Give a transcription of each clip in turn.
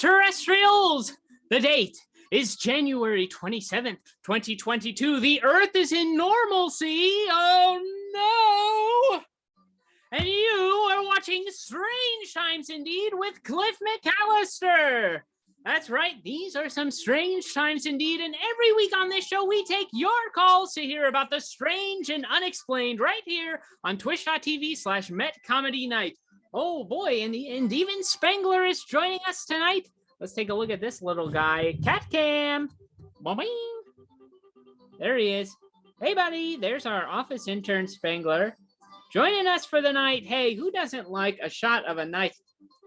toextraterrestrials! The date is January 27th, 2022. The Earth is in normalcy. Oh no! And you are watching Strange Times Indeed with Cliff McCallister. That's right, these are some strange times indeed, and every week on this show, we take your calls to hear about the strange and unexplained right here on twitch.tv/MetComedyNight. Oh boy, and even Spangler is joining us tonight. Let's take a look at this little guy. Cat cam. Boing. There he is. Hey buddy, there's our office intern Spangler. Joining us for the night. Hey, who doesn't like a shot of a nice,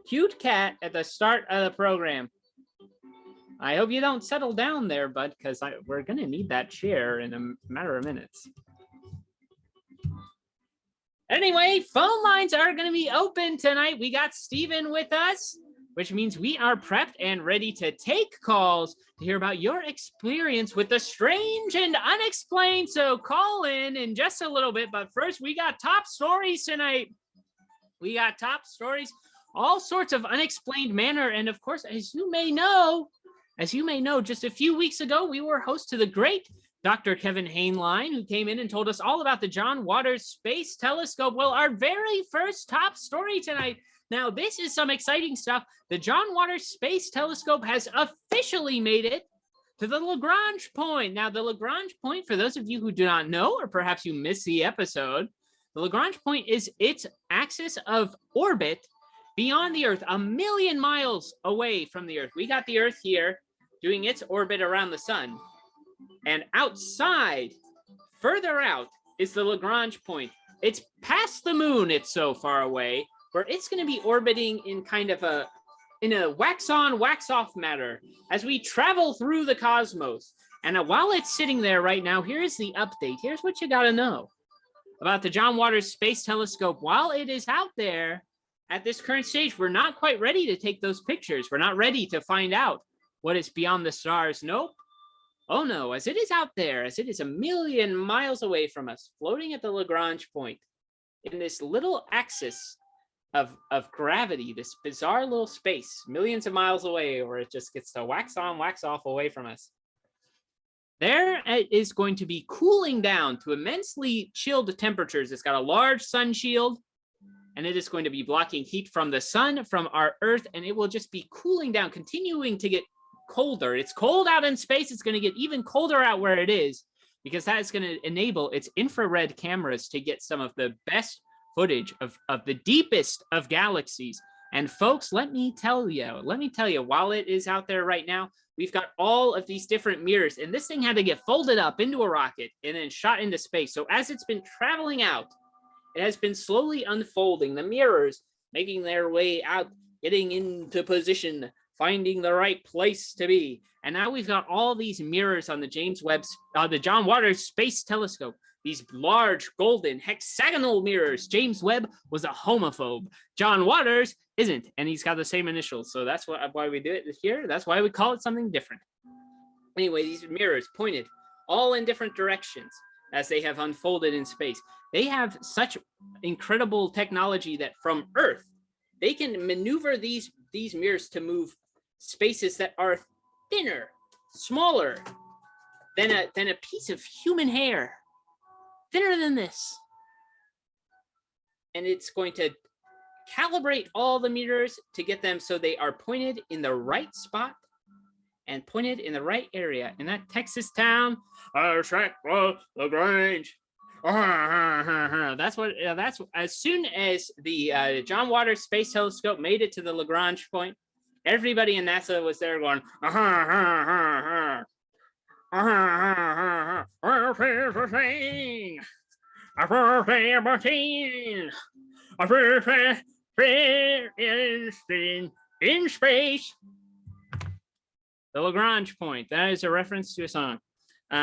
cute cat at the start of the program? I hope you don't settle down there, bud, because we're going to need that chair in a matter of minutes. Anyway, phone lines are going to be open tonight. We got Steven with us, which means we are prepped and ready to take calls to hear about your experience with the strange and unexplained. So call in just a little bit. But first, we got top stories tonight. We got top stories, all sorts of unexplained manner. And of course, as you may know, just a few weeks ago, we were host to the great Dr. Kevin Hainline, who came in and told us all about the John Waters Space Telescope. Well, our very first top story tonight. Now, this is some exciting stuff. The John Waters Space Telescope has officially made it to the Lagrange point. Now, the Lagrange point, for those of you who do not know, or perhaps you missed the episode, the Lagrange point is its axis of orbit beyond the Earth, 1 million miles away from the Earth. We got the Earth here doing its orbit around the sun. And outside, further out, is the Lagrange point. It's past the moon, it's so far away, where it's going to be orbiting in kind of a wax-on, wax-off manner as we travel through the cosmos. And while it's sitting there right now, here's the update. Here's what you got to know about the John Waters Space Telescope. While it is out there at this current stage, we're not quite ready to take those pictures. We're not ready to find out what is beyond the stars. Nope. Oh no, as it is out there, as it is 1 million miles away from us, floating at the Lagrange point in this little axis of gravity, this bizarre little space, millions of miles away, where it just gets to wax on, wax off away from us. There it is going to be cooling down to immensely chilled temperatures. It's got a large sun shield, and it is going to be blocking heat from the sun, from our Earth, and it will just be cooling down, continuing to get colder. It's cold out in space. It's going to get even colder out where it is, because that is going to enable its infrared cameras to get some of the best footage of the deepest of galaxies. And folks, let me tell you, while it is out there right now, we've got all of these different mirrors, and this thing had to get folded up into a rocket and then shot into space. So as it's been traveling out, it has been slowly unfolding, the mirrors making their way out, getting into position, finding the right place to be. And now we've got all these mirrors on the the John Waters Space Telescope, these large golden hexagonal mirrors. James Webb was a homophobe. John Waters isn't, and he's got the same initials. So that's why we do it here. That's why we call it something different. Anyway, these mirrors pointed all in different directions as they have unfolded in space. They have such incredible technology that from Earth, they can maneuver these mirrors to move spaces that are thinner, smaller than a piece of human hair, thinner than this. And it's going to calibrate all the mirrors to get them so they are pointed in the right spot and pointed in the right area. In that Texas town, Lagrange. That's as soon as the John Waters Space Telescope made it to the Lagrange point, everybody in NASA was there going, in space. The Lagrange point. That is a reference to a song.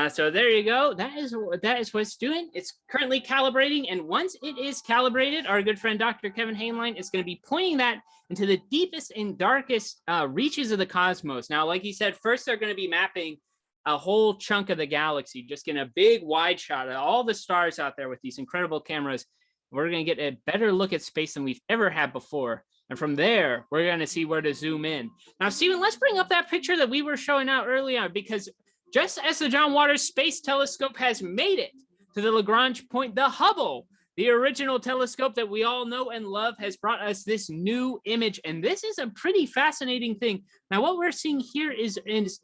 So there you go. That is what it's doing. It's currently calibrating, and once it is calibrated, our good friend Dr. Kevin Hainline is going to be pointing that into the deepest and darkest reaches of the cosmos. Now, like he said, first they're going to be mapping a whole chunk of the galaxy, just getting a big wide shot of all the stars out there with these incredible cameras. We're going to get a better look at space than we've ever had before. And from there, we're going to see where to zoom in. Now, Stephen, let's bring up that picture that we were showing out earlier, because just as the John Waters Space Telescope has made it to the Lagrange point, the Hubble, the original telescope that we all know and love, has brought us this new image. And this is a pretty fascinating thing. Now, what we're seeing here is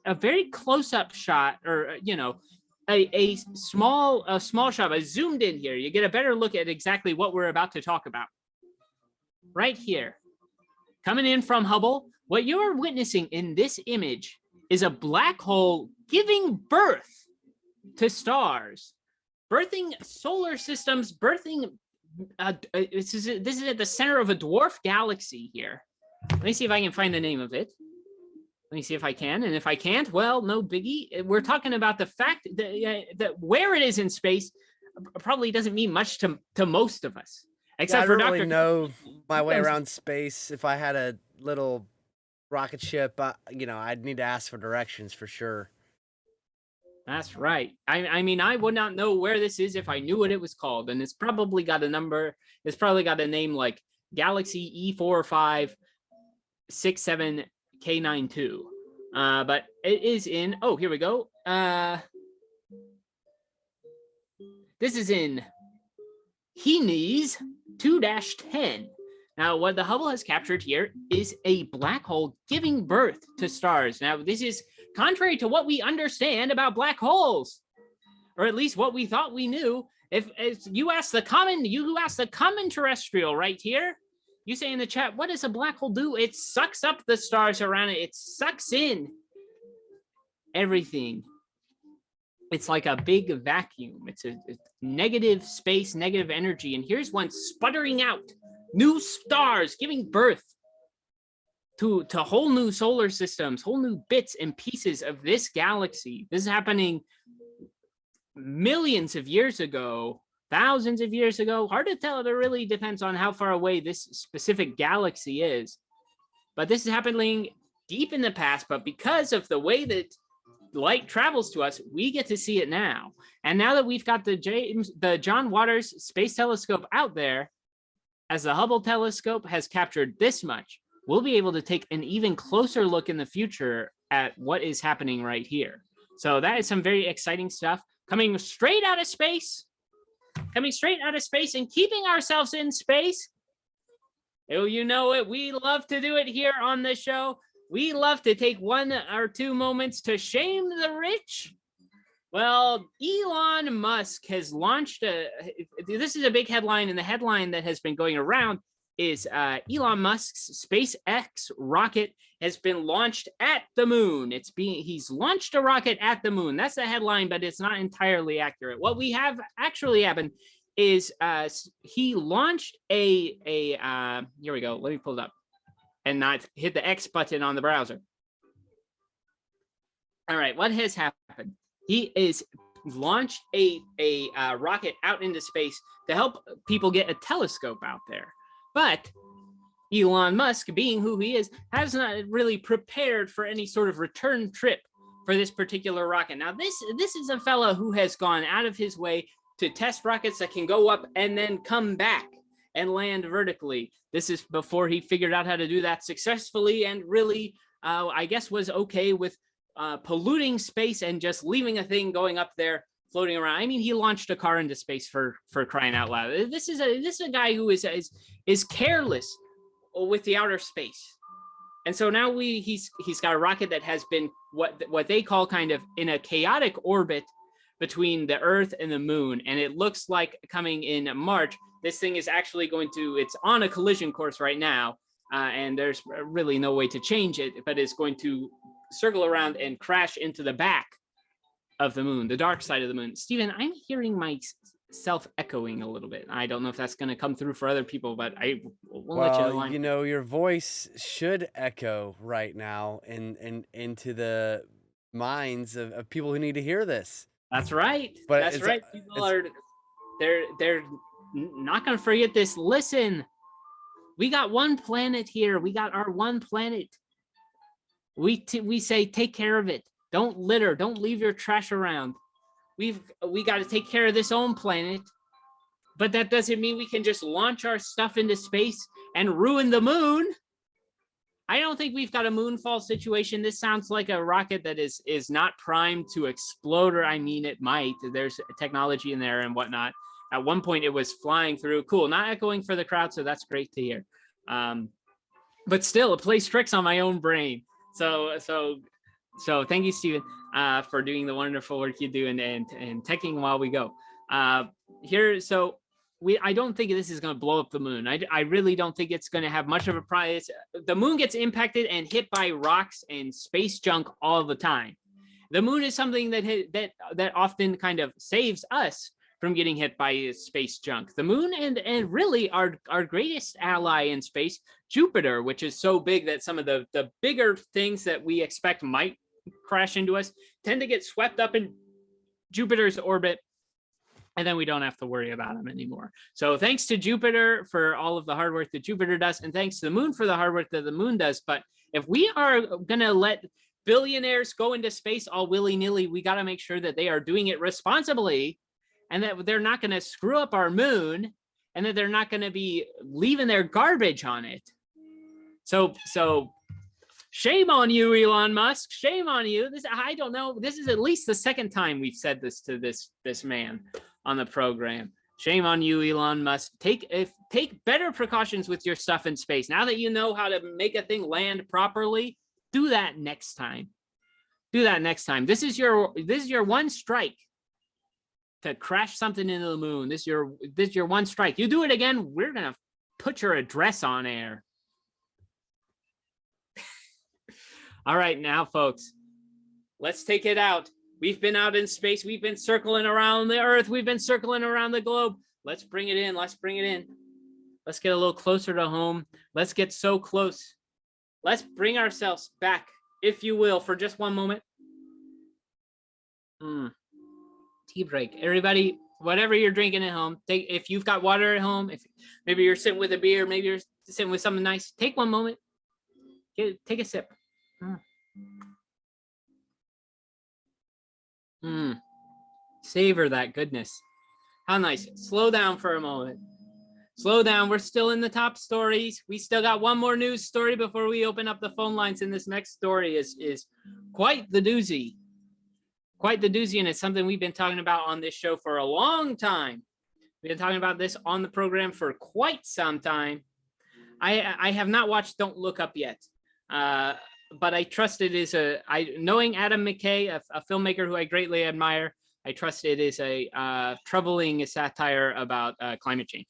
a very close-up shot, or, you know, a small shot, but zoomed in here. You get a better look at exactly what we're about to talk about. Right here. Coming in from Hubble, what you're witnessing in this image is a black hole giving birth to stars, birthing solar systems, birthing. This is at the center of a dwarf galaxy here. Let me see if I can find the name of it. Let me see if I can, and if I can't, well, no biggie. We're talking about the fact that where it is in space probably doesn't mean much to most of us. Except for I don't really know my way Yes. around space. If I had a little rocket ship, you know, I'd need to ask for directions for sure. That's right. I mean, I would not know where this is if I knew what it was called. And it's probably got a number. It's probably got a name like Galaxy E4567K92. But it is in, oh, here we go. This is in Hines 2-10. Now, what the Hubble has captured here is a black hole giving birth to stars. Now, this is contrary to what we understand about black holes, or at least what we thought we knew. If you ask the common terrestrial right here, you say in the chat, what does a black hole do? It sucks up the stars around it. It sucks in everything. It's like a big vacuum. It's a negative space, negative energy. And here's one sputtering out new stars, giving birth to whole new solar systems, whole new bits and pieces of this galaxy. This is happening millions of years ago, thousands of years ago. Hard to tell. It really depends on how far away this specific galaxy is. But this is happening deep in the past. But because of the way that light travels to us, we get to see it now. And now that we've got the John Waters Space Telescope out there, as the Hubble Telescope has captured this much, we'll be able to take an even closer look in the future at what is happening right here. So that is some very exciting stuff coming straight out of space, and keeping ourselves in space. Oh, you know it. We love to do it here on the show. We love to take 1 or 2 moments to shame the rich. Well, Elon Musk has launched this is a big headline, and the headline that has been going around is Elon Musk's SpaceX rocket has been launched at the moon. He's launched a rocket at the moon. That's the headline, but it's not entirely accurate. What we have actually happened is he launched here we go. Let me pull it up and not hit the X button on the browser. All right, what has happened? He is launched a rocket out into space to help people get a telescope out there. But Elon Musk, being who he is, has not really prepared for any sort of return trip for this particular rocket. Now, this is a fella who has gone out of his way to test rockets that can go up and then come back and land vertically. This is before he figured out how to do that successfully and really, I guess, was okay with polluting space and just leaving a thing going up there floating around. I mean, he launched a car into space for crying out loud. This is a guy who is careless with the outer space. And so now he's got a rocket that has been what they call kind of in a chaotic orbit between the Earth and the moon. And it looks like coming in March, this thing is actually it's on a collision course right now. And there's really no way to change it, but it's going to circle around and crash into the back of the moon, the dark side of the moon. Stephen, I'm hearing myself echoing a little bit. I don't know if that's going to come through for other people, but I will let you know. You know, your voice should echo right now into the minds of people who need to hear this. That's right. But that's right. People they're not going to forget this. Listen, we got one planet here. We got our one planet. We say take care of it. Don't litter. Don't leave your trash around. We got to take care of this own planet. but that doesn't mean we can just launch our stuff into space and ruin the moon. I don't think we've got a moonfall situation. This sounds like a rocket that is not primed to explode, or I mean, it might. There's technology in there and whatnot. At one point, it was flying through. Cool, not echoing for the crowd, so that's great to hear. But still, it plays tricks on my own brain. So thank you, Stephen, for doing the wonderful work you do and teching while we go. I don't think this is going to blow up the moon. I really don't think it's going to have much of a price. The moon gets impacted and hit by rocks and space junk all the time. The moon is something that often kind of saves us from getting hit by space junk. The moon and really our greatest ally in space, Jupiter, which is so big that some of the bigger things that we expect might crash into us tend to get swept up in Jupiter's orbit, and then we don't have to worry about them anymore. So thanks to Jupiter for all of the hard work that Jupiter does, and thanks to the moon for the hard work that the moon does. But if we are gonna let billionaires go into space all willy-nilly, we gotta make sure that they are doing it responsibly, and that they're not gonna screw up our moon, and that they're not gonna be leaving their garbage on it. So shame on you, Elon Musk. Shame on you. I don't know. This is at least the second time we've said this to this man on the program. Shame on you, Elon Musk. Take better precautions with your stuff in space. Now that you know how to make a thing land properly, do that next time. Do that next time. This is your one strike to crash something into the moon. This is your one strike. You do it again, we're gonna put your address on air. All right, now, folks, let's take it out. We've been out in space. We've been circling around the Earth. We've been circling around the globe. Let's bring it in. Let's bring it in. Let's get a little closer to home. Let's get so close. Let's bring ourselves back, if you will, for just one moment. Tea break. Everybody, whatever you're drinking at home, if you've got water at home, if maybe you're sitting with a beer, maybe you're sitting with something nice, take one moment. Take a sip. Savor that goodness. How nice. Slow down for a moment. Slow down. We're still in the top stories. We still got one more news story before we open up the phone lines. And this next story is quite the doozy. Quite the doozy. And it's something we've been talking about on this show for a long time. We've been talking about this on the program for quite some time. I have not watched Don't Look Up yet. But I trust it is knowing Adam McKay, a filmmaker who I greatly admire, I trust it is a troubling satire about climate change.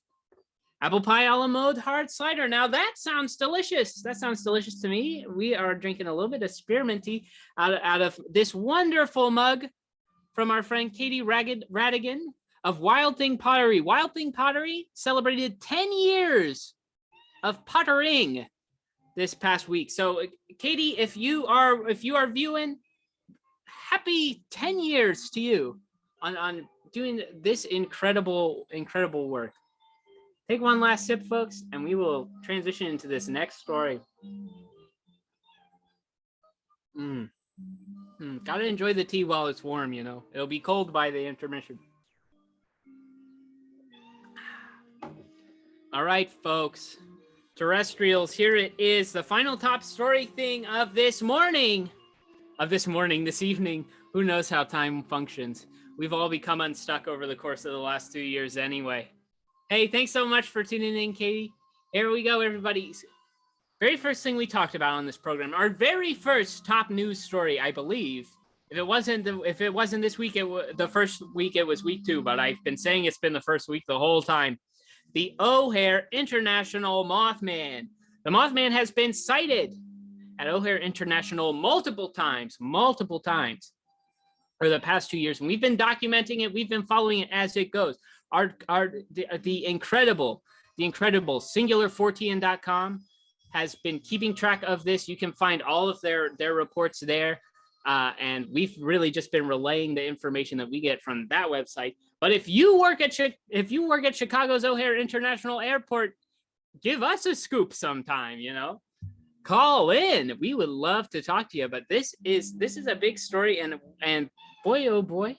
Apple pie a la mode hard cider. Now that sounds delicious. That sounds delicious to me. We are drinking a little bit of spearmint tea out of this wonderful mug from our friend Katie Radigan of Wild Thing Pottery. Wild Thing Pottery celebrated 10 years of pottering this past week. So Katie, if you are viewing, happy 10 years to you on doing this incredible work. Take one last sip, folks, and we will transition into this next story. Gotta enjoy the tea while it's warm, you know. It'll be cold by the intermission. All right, folks. Terrestrials, here it is, the final top story thing of this evening. Who knows how time functions? We've all become unstuck over the course of the last 2 years anyway. Hey, thanks so much for tuning in, Katie. Here we go, everybody. Very first thing we talked about on this program, our very first top news story, I believe. If it wasn't this week, the first week, it was week 2, but I've been saying it's been the first week the whole time. The O'Hare International Mothman. The Mothman has been sighted at O'Hare International multiple times for the past 2 years. And we've been documenting it. We've been following it as it goes. The incredible singular14.com has been keeping track of this. You can find all of their reports there. And we've really just been relaying the information that we get from that website. But if you work at Chicago's O'Hare International Airport, give us a scoop sometime, you know. Call in. We would love to talk to you. But this is a big story, and boy, oh boy,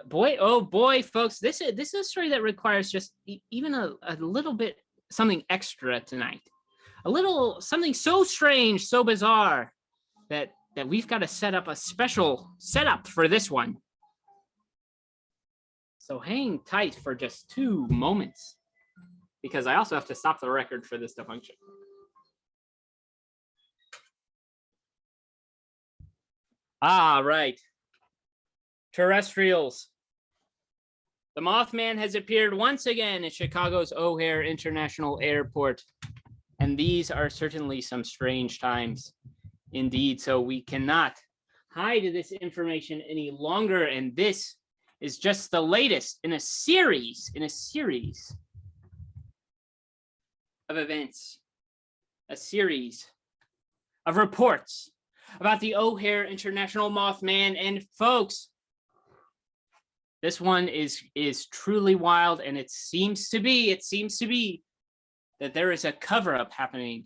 Boy, oh boy, folks, this is a story that requires just even a little bit something extra tonight. A little something so strange, so bizarre that we've got to set up a special setup for this one. So hang tight for just 2 moments, because I also have to stop the record for this to function. Ah, right. Terrestrials. The Mothman has appeared once again at Chicago's O'Hare International Airport. And these are certainly some strange times indeed. So we cannot hide this information any longer. And this is just the latest in a series of events, a series of reports about the O'Hare International Mothman. And folks, this one is truly wild, and it seems to be that there is a cover-up happening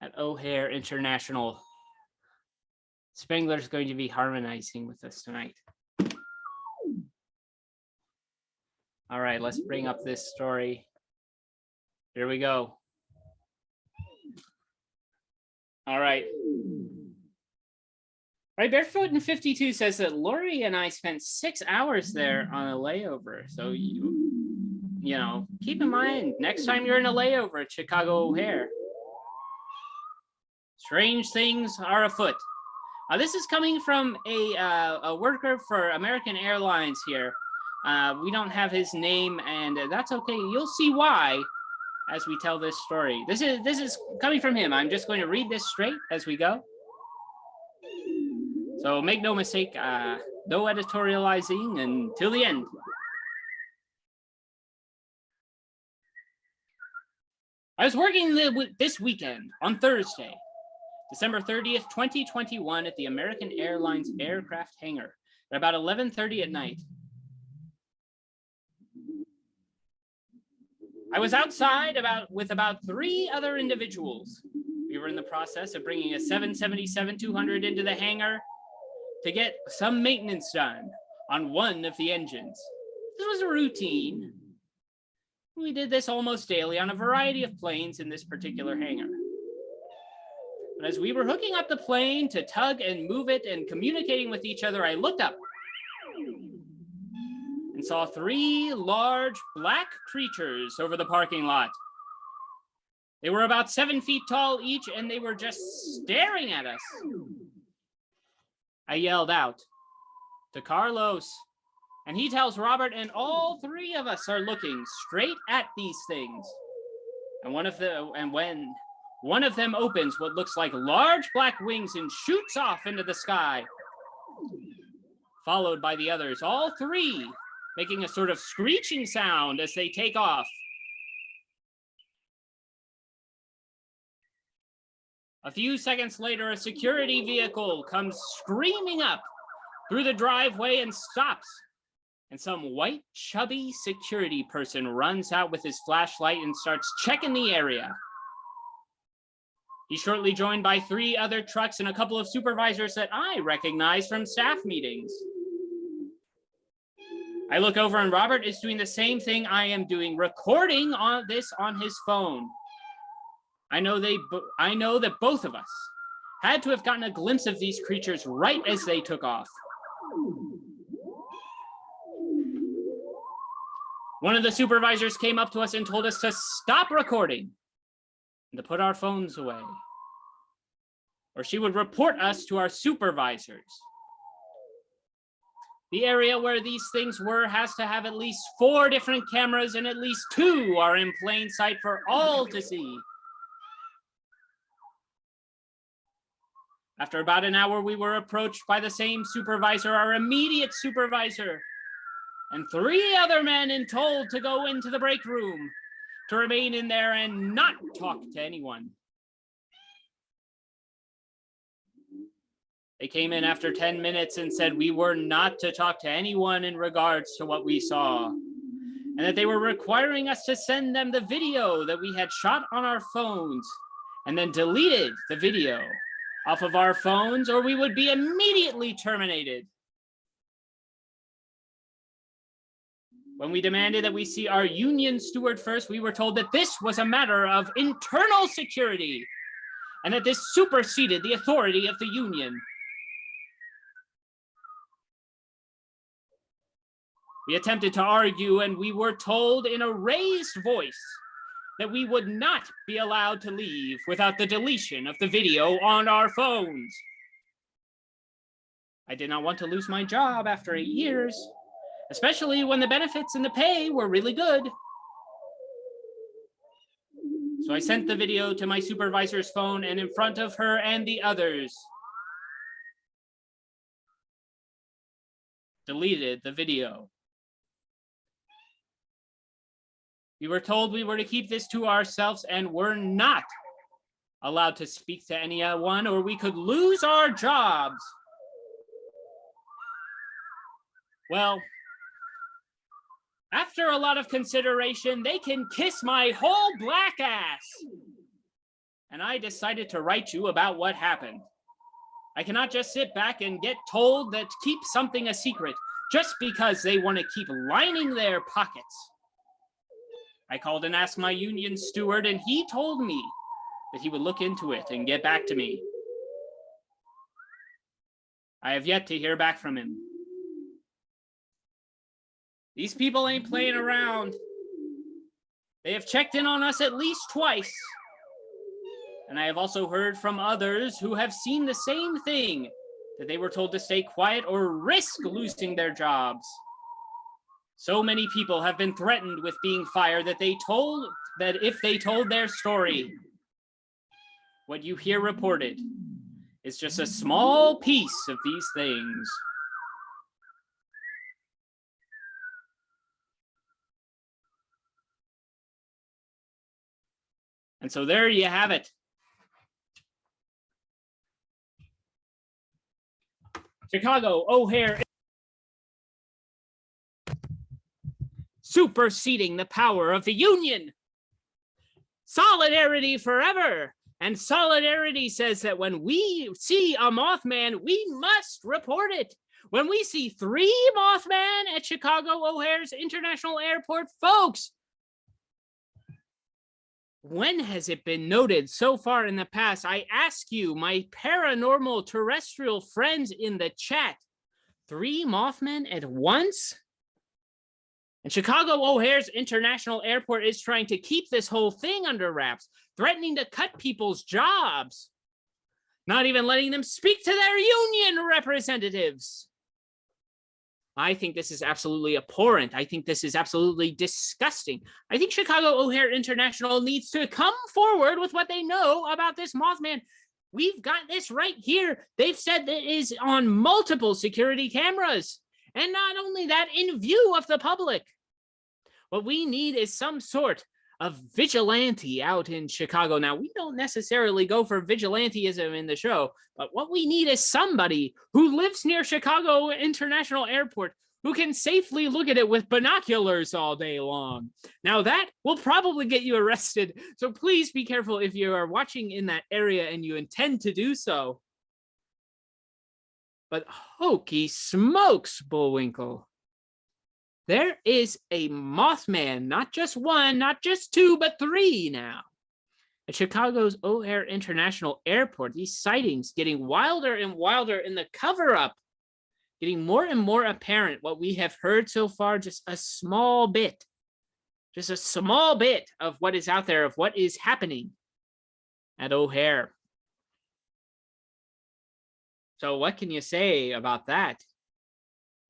at O'Hare International. Spangler's going to be harmonizing with us tonight. All right, let's bring up this story. Here we go. All right. Right, Barefoot in 52 says that Lori and I spent 6 hours there on a layover. So you know, keep in mind, next time you're in a layover at Chicago O'Hare, strange things are afoot. This is coming from a worker for American Airlines here. We don't have his name, and that's okay. You'll see why as we tell this story. This is coming from him. I'm just going to read this straight as we go. So make no mistake, no editorializing until the end. I was working this weekend on Thursday, December 30th, 2021 at the American Airlines aircraft hangar at about 11:30 at night. I was outside with about 3 other individuals. We were in the process of bringing a 777-200 into the hangar to get some maintenance done on one of the engines. This was a routine. We did this almost daily on a variety of planes in this particular hangar. But as we were hooking up the plane to tug and move it and communicating with each other, I looked up and saw 3 large black creatures over the parking lot. They were about 7 feet tall each, and they were just staring at us. I yelled out to Carlos, and he tells Robert, and all 3 of us are looking straight at these things. And when one of them opens what looks like large black wings and shoots off into the sky, followed by the others, all 3 making a sort of screeching sound as they take off. A few seconds later, a security vehicle comes screaming up through the driveway and stops. And some white, chubby security person runs out with his flashlight and starts checking the area. He's shortly joined by 3 other trucks and a couple of supervisors that I recognize from staff meetings. I look over and Robert is doing the same thing I am doing, recording this on his phone. I know that both of us had to have gotten a glimpse of these creatures right as they took off. One of the supervisors came up to us and told us to stop recording and to put our phones away, or she would report us to our supervisors. The area where these things were has to have at least 4 different cameras, and at least 2 are in plain sight for all to see. After about an hour, we were approached by the same supervisor, our immediate supervisor, and 3 other men, and told to go into the break room, to remain in there and not talk to anyone. They came in after 10 minutes and said we were not to talk to anyone in regards to what we saw, and that they were requiring us to send them the video that we had shot on our phones, and then deleted the video off of our phones, or we would be immediately terminated. When we demanded that we see our union steward first, we were told that this was a matter of internal security and that this superseded the authority of the union. We attempted to argue, and we were told in a raised voice that we would not be allowed to leave without the deletion of the video on our phones. I did not want to lose my job after 8 years, especially when the benefits and the pay were really good. So I sent the video to my supervisor's phone, and in front of her and the others, deleted the video. We were told we were to keep this to ourselves and were not allowed to speak to anyone, or we could lose our jobs. Well, after a lot of consideration, they can kiss my whole black ass. And I decided to write you about what happened. I cannot just sit back and get told that keep something a secret just because they want to keep lining their pockets. I called and asked my union steward, and he told me that he would look into it and get back to me. I have yet to hear back from him. These people ain't playing around. They have checked in on us at least twice. And I have also heard from others who have seen the same thing, that they were told to stay quiet or risk losing their jobs. So many people have been threatened with being fired that if they told their story, what you hear reported is just a small piece of these things. And so there you have it. Chicago O'Hare superseding the power of the union. Solidarity forever. And solidarity says that when we see a Mothman, we must report it. When we see 3 Mothman at Chicago O'Hare's International Airport, folks, when has it been noted so far in the past? I ask you, my paranormal terrestrial friends in the chat, 3 Mothmen at once? And Chicago O'Hare's International Airport is trying to keep this whole thing under wraps, threatening to cut people's jobs, not even letting them speak to their union representatives. I think this is absolutely abhorrent. I think this is absolutely disgusting. I think Chicago O'Hare International needs to come forward with what they know about this Mothman. We've got this right here. They've said that it is on multiple security cameras. And not only that, in view of the public. What we need is some sort of vigilante out in Chicago. Now, we don't necessarily go for vigilantism in the show, but what we need is somebody who lives near Chicago International Airport who can safely look at it with binoculars all day long. Now, that will probably get you arrested, so please be careful if you are watching in that area and you intend to do so. But hokey smokes, Bullwinkle. There is a Mothman, not just 1, not just 2, but 3 now. At Chicago's O'Hare International Airport, these sightings getting wilder and wilder in the cover-up, getting more and more apparent. What we have heard so far, just a small bit of what is out there, of what is happening at O'Hare. So what can you say about that?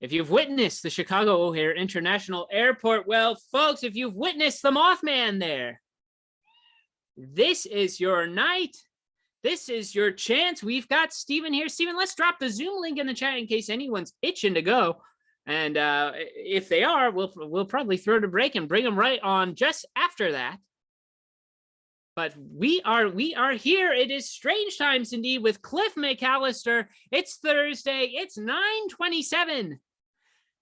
If you've witnessed the Chicago O'Hare International Airport, well, folks, if you've witnessed the Mothman there, this is your night. This is your chance. We've got Steven here. Steven, let's drop the Zoom link in the chat in case anyone's itching to go. And if they are, we'll probably throw the break and bring them right on just after that. But we are here. It is strange times indeed with Cliff McCallister. It's Thursday. It's 9:27.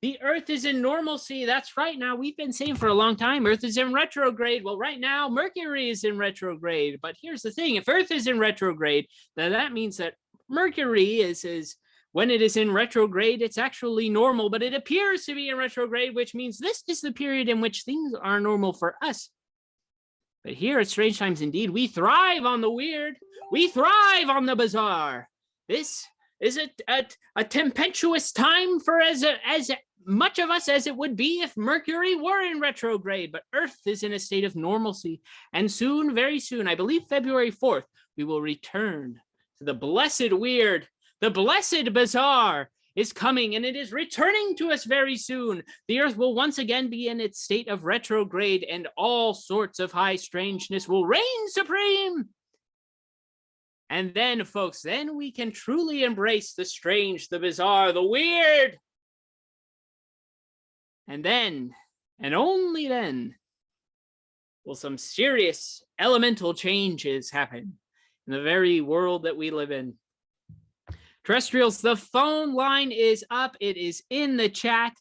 The Earth is in normalcy. That's right. Now, we've been saying for a long time, Earth is in retrograde. Well, right now, Mercury is in retrograde. But here's the thing. If Earth is in retrograde, then that means that Mercury is when it is in retrograde, it's actually normal, but it appears to be in retrograde, which means this is the period in which things are normal for us. But here at Strange Times Indeed, we thrive on the weird. We thrive on the bizarre. This is a tempestuous time for as much of us as it would be if Mercury were in retrograde, but Earth is in a state of normalcy. And soon, very soon, I believe February 4th, we will return to the blessed weird. The blessed bizarre is coming, and it is returning to us very soon. The Earth will once again be in its state of retrograde, and all sorts of high strangeness will reign supreme. And then, folks, then we can truly embrace the strange, the bizarre, the weird. And then, and only then, will some serious elemental changes happen in the very world that we live in. Terrestrials, the phone line is up. It is in the chat.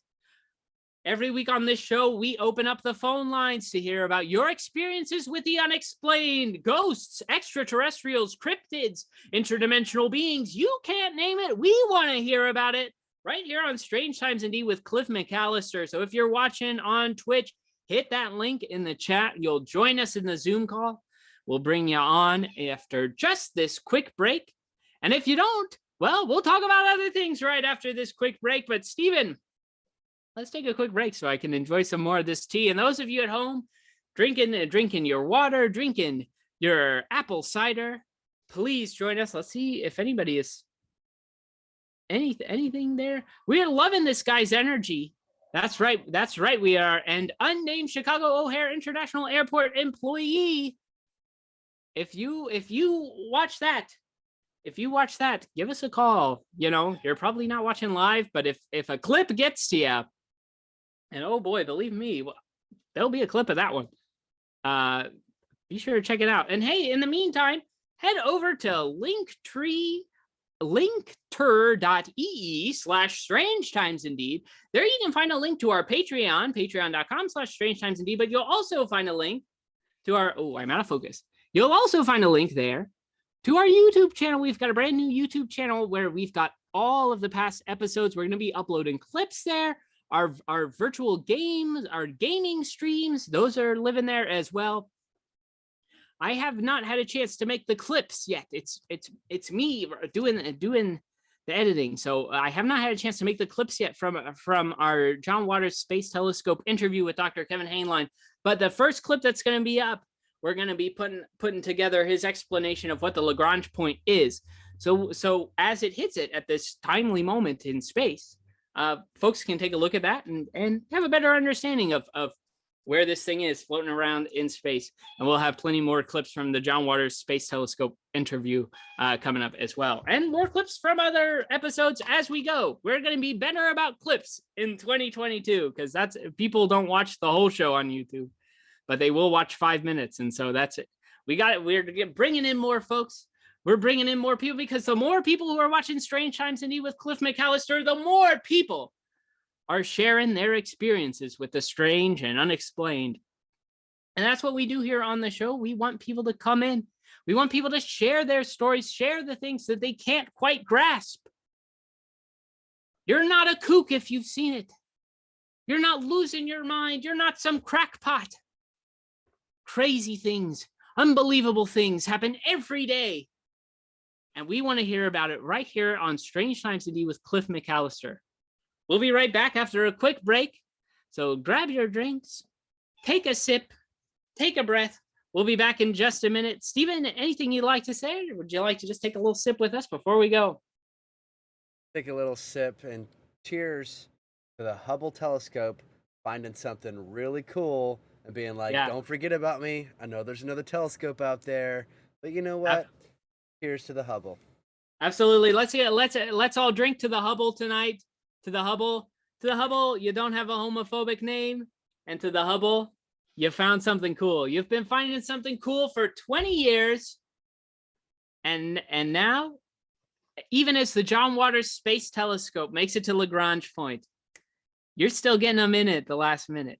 Every week on this show, we open up the phone lines to hear about your experiences with the unexplained, ghosts, extraterrestrials, cryptids, interdimensional beings. You can't name it. We want to hear about it right here on Strange Times Indeed with Cliff McCallister. So if you're watching on Twitch, hit that link in the chat. You'll join us in the Zoom call. We'll bring you on after just this quick break. And if you don't, well, we'll talk about other things right after this quick break. But Stephen, let's take a quick break so I can enjoy some more of this tea. And those of you at home drinking your water, drinking your apple cider, please join us. Let's see if anybody is anything there. We are loving this guy's energy. That's right. We are. And unnamed Chicago O'Hare International Airport employee. If you watch that, give us a call. You know, you're probably not watching live, but if a clip gets to you, and oh boy, believe me, there'll be a clip of that one. Be sure to check it out. And hey, in the meantime, head over to linktree.ee/Strange Times Indeed. There you can find a link to our Patreon, patreon.com/Strange Times Indeed, but you'll also find a link to our, I'm out of focus. You'll also find a link there to our YouTube channel. We've got a brand new YouTube channel where we've got all of the past episodes. We're going to be uploading clips there. Our virtual games, our gaming streams, those are living there as well. I have not had a chance to make the clips yet. It's me doing the editing, so I have not had a chance to make the clips yet from our John Waters Space Telescope interview with Dr. Kevin Hainline. But the first clip that's going to be up, we're going to be putting together his explanation of what the Lagrange point is. So as it hits it at this timely moment in space, folks can take a look at that and have a better understanding of where this thing is floating around in space. And we'll have plenty more clips from the John Waters Space Telescope interview coming up as well. And more clips from other episodes as we go. We're going to be better about clips in 2022 because that's, people don't watch the whole show on YouTube, but they will watch 5 minutes. And so that's it. We got it. We're bringing in more folks. We're bringing in more people because the more people who are watching Strange Times Indeed with Cliff McCallister, the more people are sharing their experiences with the strange and unexplained. And that's what we do here on the show. We want people to come in. We want people to share their stories, share the things that they can't quite grasp. You're not a kook if you've seen it. You're not losing your mind. You're not some crackpot. Crazy things, unbelievable things happen every day. And we want to hear about it right here on Strange Times Indeed with Cliff McCallister. We'll be right back after a quick break. So grab your drinks, take a sip, take a breath. We'll be back in just a minute. Stephen, anything you'd like to say? Or would you like to just take a little sip with us before we go? Take a little sip and cheers to the Hubble Telescope, finding something really cool and being like, Don't forget about me. I know there's another telescope out there, but you know what? Cheers to the Hubble. Absolutely. Let's all drink to the Hubble tonight. To the Hubble. To the Hubble, you don't have a homophobic name. And to the Hubble, you found something cool. You've been finding something cool for 20 years. And now, even as the John Waters Space Telescope makes it to Lagrange Point, you're still getting them in at the last minute.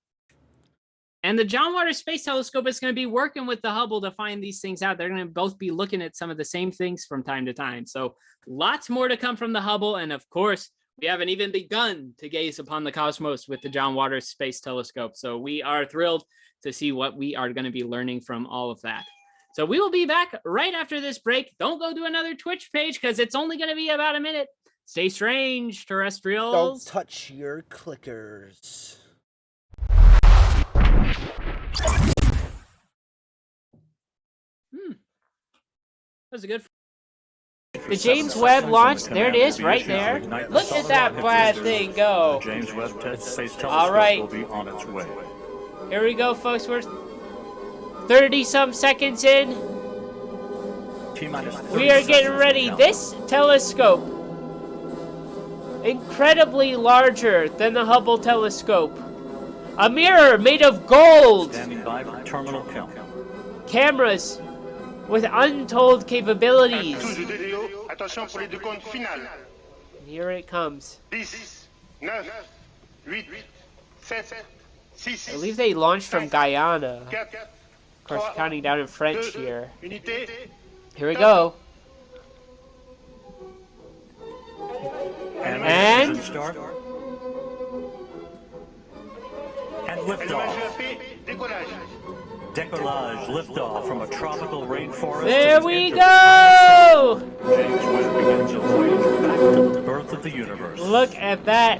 And the John Waters Space Telescope is going to be working with the Hubble to find these things out. They're going to both be looking at some of the same things from time to time. So lots more to come from the Hubble. And of course, we haven't even begun to gaze upon the cosmos with the John Waters Space Telescope. So we are thrilled to see what we are going to be learning from all of that. So we will be back right after this break. Don't go to another Twitch page because it's only going to be about a minute. Stay strange, terrestrials. Don't touch your clickers. That was a good. The James Webb launch, there it is, right there. Look at that bad thing go. The James Webb Space Telescope all right, will be on its way. Here we go, folks. We're 30-some seconds in. We are getting ready. This telescope, incredibly larger than the Hubble telescope. A mirror made of gold. Standing by for terminal count. Cameras with untold capabilities. Here it comes. I believe they launched from Guyana. Of course, counting down in French here. Here we go. And liftoff. Decollage, liftoff from a tropical rainforest. There we go! James Webb begins a voyage back to the birth of the universe. Look at that.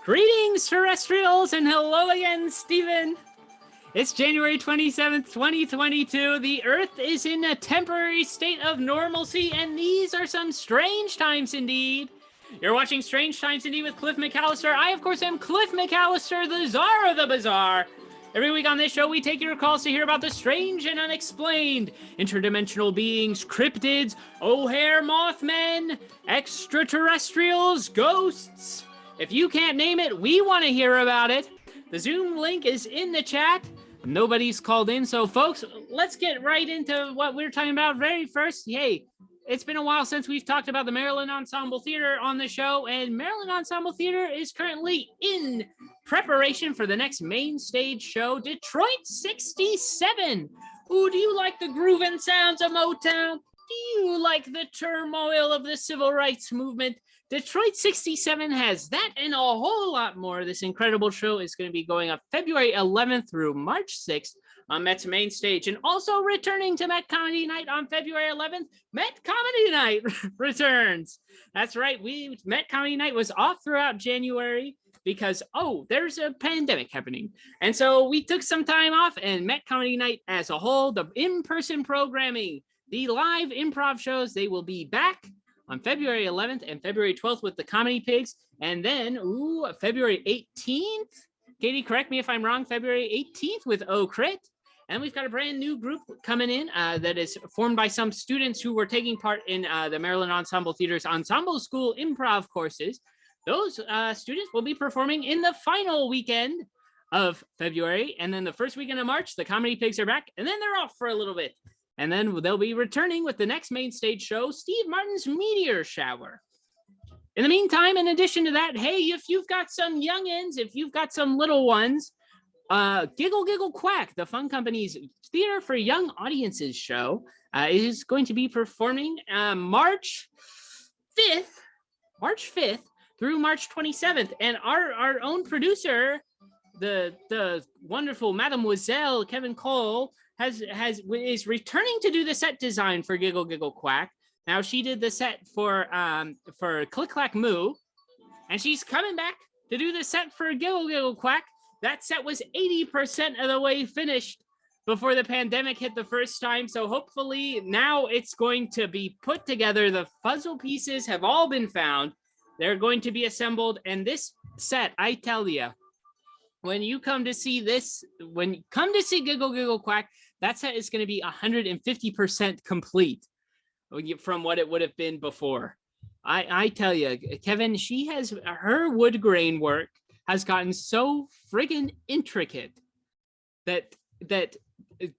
Greetings, terrestrials, and hello again, Stephen. It's January 27th, 2022. The Earth is in a temporary state of normalcy, and these are some strange times indeed. You're watching Strange Times Indeed with Cliff McCallister. I, of course, am Cliff McCallister, the Czar of the Bizarre. Every week on this show, we take your calls to hear about the strange and unexplained, interdimensional beings, cryptids, O'Hare Mothman, extraterrestrials, ghosts. If you can't name it, we want to hear about it. The Zoom link is in the chat. Nobody's called in, so folks, let's get right into what we're talking about very first. Hey, it's been a while since we've talked about the Maryland Ensemble Theater on the show, and Maryland Ensemble Theater is currently in preparation for the next main stage show, Detroit 67. Ooh, do you like the grooving sounds of Motown? Do you like the turmoil of the civil rights movement? Detroit 67 has that and a whole lot more. This incredible show is going to be going up February 11th through March 6th on Met's main stage. And also returning to Met Comedy Night on February 11th, Met Comedy Night returns. That's right. Met Comedy Night was off throughout January because, there's a pandemic happening. And so we took some time off, and Met Comedy Night as a whole, the in-person programming, the live improv shows, they will be back on February 11th and February 12th with the Comedy Pigs. And then, February 18th, Katie, correct me if I'm wrong, February 18th with O'Crit. And we've got a brand new group coming in that is formed by some students who were taking part in the Maryland Ensemble Theater's Ensemble School improv courses. Those students will be performing in the final weekend of February. And then the first weekend of March, the Comedy Pigs are back. And then they're off for a little bit. And then they'll be returning with the next main stage show, Steve Martin's Meteor Shower. In the meantime, in addition to that, hey, if you've got some youngins, if you've got some little ones, Giggle Giggle Quack, the Fun Company's Theater for Young Audiences show, is going to be performing March 5th through March 27th. And our own producer, the wonderful Mademoiselle Kevin Cole, is returning to do the set design for Giggle Giggle Quack. Now she did the set for Click Clack Moo, and she's coming back to do the set for Giggle Giggle Quack. That set was 80% of the way finished before the pandemic hit the first time. So hopefully now it's going to be put together. The puzzle pieces have all been found. They're going to be assembled. And this set, I tell you, when you come to see this, when you come to see Giggle Giggle Quack, that set is going to be 150% complete from what it would have been before. I tell you, Kevin, her wood grain work has gotten so friggin' intricate that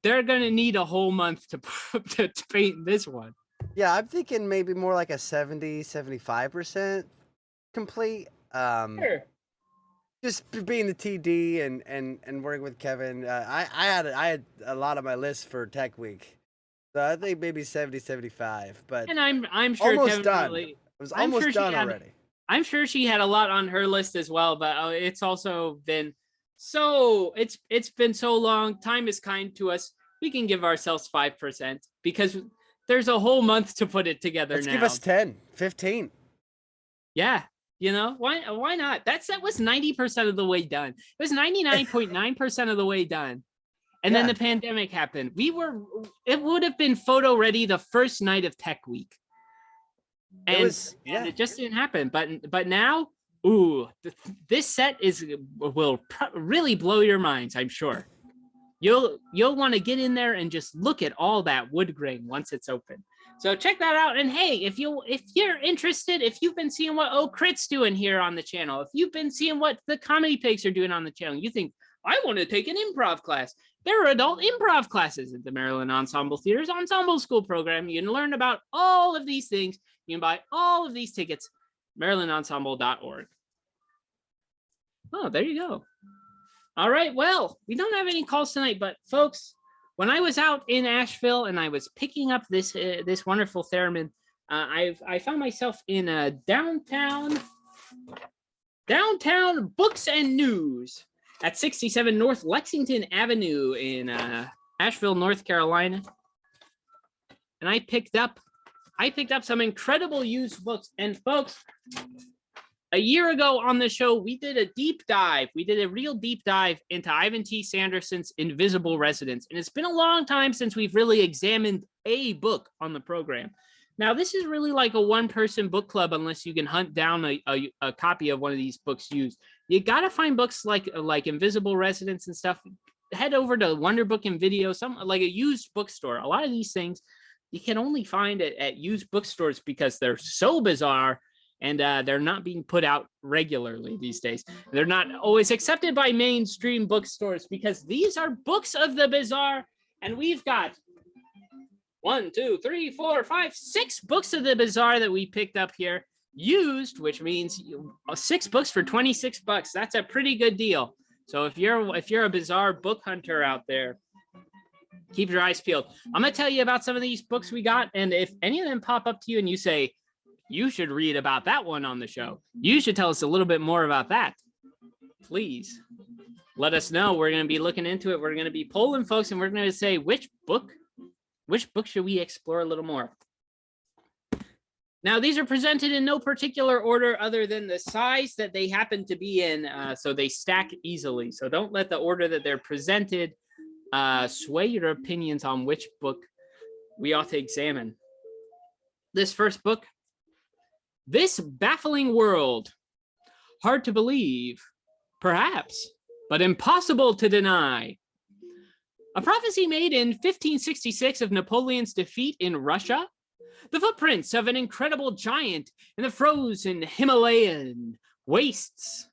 they're going to need a whole month to paint this one. Yeah, I'm thinking maybe more like a 70-75% complete. Sure. Just being the TD and working with Kevin, I had a lot on my list for Tech Week, so I think maybe 70-75. But and I'm sure almost Kevin done. Really, It was almost done already. I'm sure she had a lot on her list as well, but it's also been it's been so long. Time is kind to us. We can give ourselves 5% because there's a whole month to put it together. Let's now. give us 10, 15. Yeah. You know, why not? That set was 90% of the way done. It was 99.9% of the way done. And then the pandemic happened. It would have been photo ready the first night of Tech Week. And it just didn't happen. But now, this set will really blow your minds, I'm sure. You'll want to get in there and just look at all that wood grain once it's open. So check that out. And hey, if you're interested, if you've been seeing what O'Crit's doing here on the channel, if you've been seeing what the Comedy Pigs are doing on the channel, you think, I want to take an improv class. There are adult improv classes at the Maryland Ensemble Theater's Ensemble School program. You can learn about all of these things. You can buy all of these tickets, marylandensemble.org. Oh, there you go. All right, well, we don't have any calls tonight, but folks, when I was out in Asheville and I was picking up this wonderful theremin, I found myself in a downtown Books and News at 67 North Lexington Avenue in Asheville, North Carolina. And I picked up some incredible used books. And folks, a year ago on the show, we did a deep dive. We did a real deep dive into Ivan T. Sanderson's Invisible Residence. And it's been a long time since we've really examined a book on the program. Now, this is really like a one-person book club unless you can hunt down a copy of one of these books used. You got to find books like Invisible Residence and stuff. Head over to Wonder Book and Video, like a used bookstore. A lot of these things you can only find at used bookstores because they're so bizarre. And they're not being put out regularly these days. They're not always accepted by mainstream bookstores because these are books of the bizarre. And we've got 1, 2, 3, 4, 5, 6 books of the bizarre that we picked up here used, which means 6 books for $26. That's a pretty good deal. So if you're a bizarre book hunter out there, keep your eyes peeled. I'm going to tell you about some of these books we got. And if any of them pop up to you and you say, you should read about that one on the show, you should tell us a little bit more about that, please let us know. We're going to be looking into it. We're going to be polling folks, and we're going to say which book should we explore a little more. Now, these are presented in no particular order other than the size that they happen to be in, so they stack easily. So don't let the order that they're presented sway your opinions on which book we ought to examine. This first book This baffling world. Hard to believe, perhaps, but impossible to deny. A prophecy made in 1566 of Napoleon's defeat in Russia. The footprints of an incredible giant in the frozen Himalayan wastes.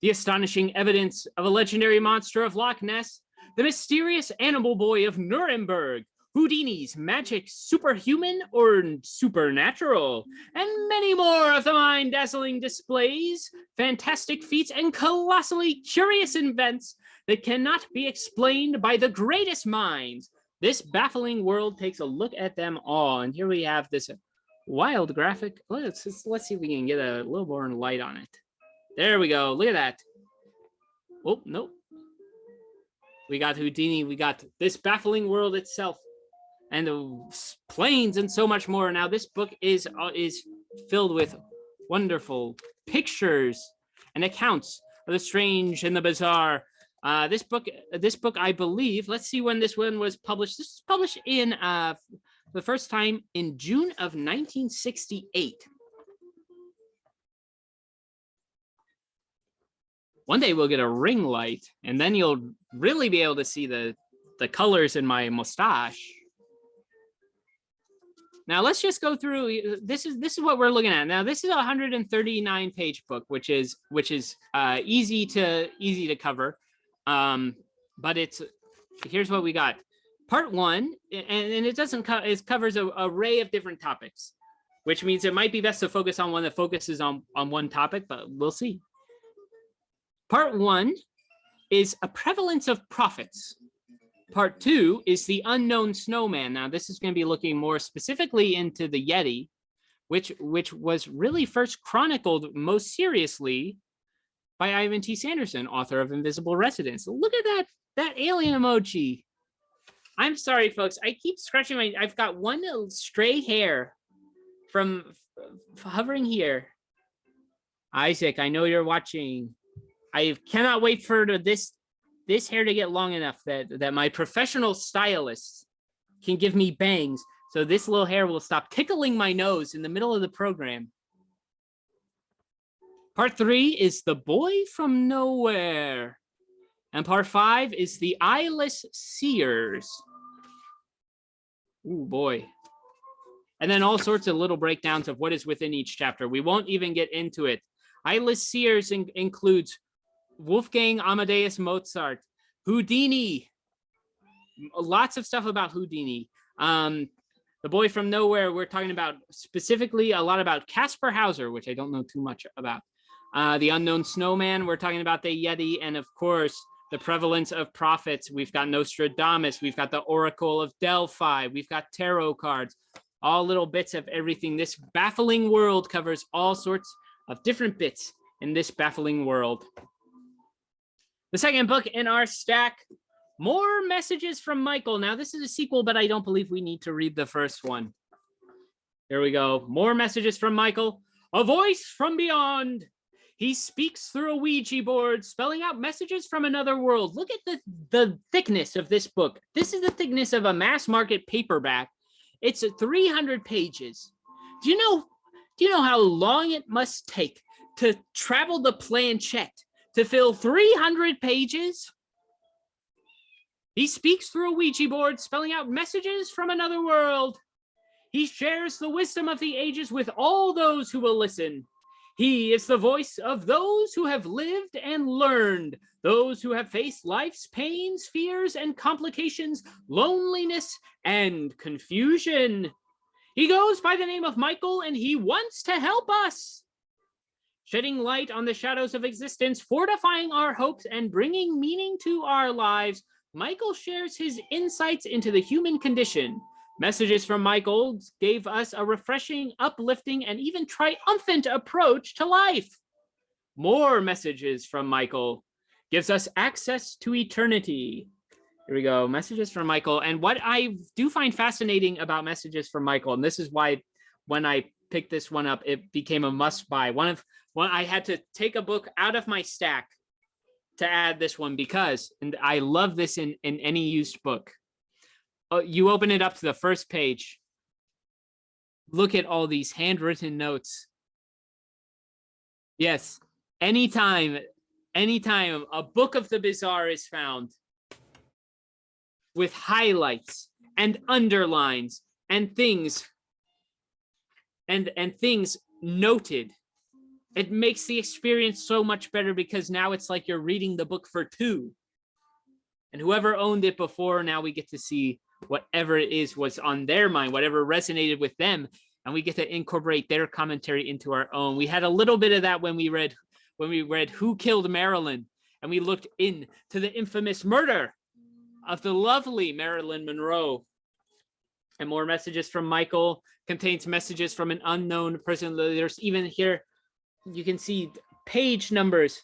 The astonishing evidence of a legendary monster of Loch Ness. The mysterious animal boy of Nuremberg. Houdini's magic superhuman or supernatural, and many more of the mind-dazzling displays, fantastic feats, and colossally curious events that cannot be explained by the greatest minds. This baffling world takes a look at them all, and here we have this wild graphic. Let's see if we can get a little more light on it. There we go. Look at that. Oh, nope. We got Houdini. We got this baffling world itself. And the planes and so much more. Now, this book is filled with wonderful pictures and accounts of the strange and the bizarre. This book, I believe. Let's see when this one was published. This was published in the first time in June of 1968. One day we'll get a ring light, and then you'll really be able to see the colors in my mustache. Now let's just go through. This is what we're looking at. Now this is a 139-page book, which is easy to cover. But here's what we got. Part 1, and it doesn't it covers an array of different topics, which means it might be best to focus on one that focuses on one topic, but we'll see. Part 1 is a prevalence of prophets. Part 2 is the unknown snowman. Now, this is going to be looking more specifically into the Yeti, which was really first chronicled most seriously by Ivan T. Sanderson, author of Invisible Residents. Look at that alien emoji. I'm sorry, folks. I keep scratching I've got one little stray hair from hovering here. Isaac, I know you're watching. I cannot wait for this hair to get long enough that my professional stylist can give me bangs, so this little hair will stop tickling my nose in the middle of the program. Part 3 is The Boy from Nowhere. And part 5 is The Eyeless Seers. Ooh, boy. And then all sorts of little breakdowns of what is within each chapter. We won't even get into it. Eyeless Seers includes Wolfgang Amadeus Mozart, Houdini, lots of stuff about Houdini. The Boy from Nowhere, we're talking about specifically a lot about Caspar Hauser, which I don't know too much about. The Unknown Snowman, we're talking about the Yeti, and of course, the prevalence of prophets. We've got Nostradamus, we've got the Oracle of Delphi, we've got tarot cards, all little bits of everything. This baffling world covers all sorts of different bits in this baffling world. The second book in our stack, More Messages from Michael. Now, this is a sequel, but I don't believe we need to read the first one. Here we go. More Messages from Michael. A voice from beyond. He speaks through a Ouija board, spelling out messages from another world. Look at the thickness of this book. This is the thickness of a mass market paperback. It's 300 pages. Do you know how long it must take to travel the planchette to fill 300 pages? He speaks through a Ouija board, spelling out messages from another world. He shares the wisdom of the ages with all those who will listen. He is the voice of those who have lived and learned, those who have faced life's pains, fears, and complications, loneliness, and confusion. He goes by the name of Michael, and he wants to help us. Shedding light on the shadows of existence, fortifying our hopes, and bringing meaning to our lives, Michael shares his insights into the human condition. Messages from Michael gave us a refreshing, uplifting, and even triumphant approach to life. More Messages from Michael gives us access to eternity. Here we go, Messages from Michael. And what I do find fascinating about Messages from Michael, and this is why when I picked this one up, it became a must-buy. I had to take a book out of my stack to add this one because, and I love this in any used book. You open it up to the first page. Look at all these handwritten notes Yes. Anytime a book of the bizarre is found with highlights and underlines and things noted, it makes the experience so much better, because now it's like you're reading the book for two. And whoever owned it before, now we get to see whatever it is was on their mind, whatever resonated with them, and we get to incorporate their commentary into our own. We had a little bit of that when we read Who Killed Marilyn, and we looked into the infamous murder of the lovely Marilyn Monroe. And More Messages from Michael contains messages from an unknown person. There's even here, you can see page numbers.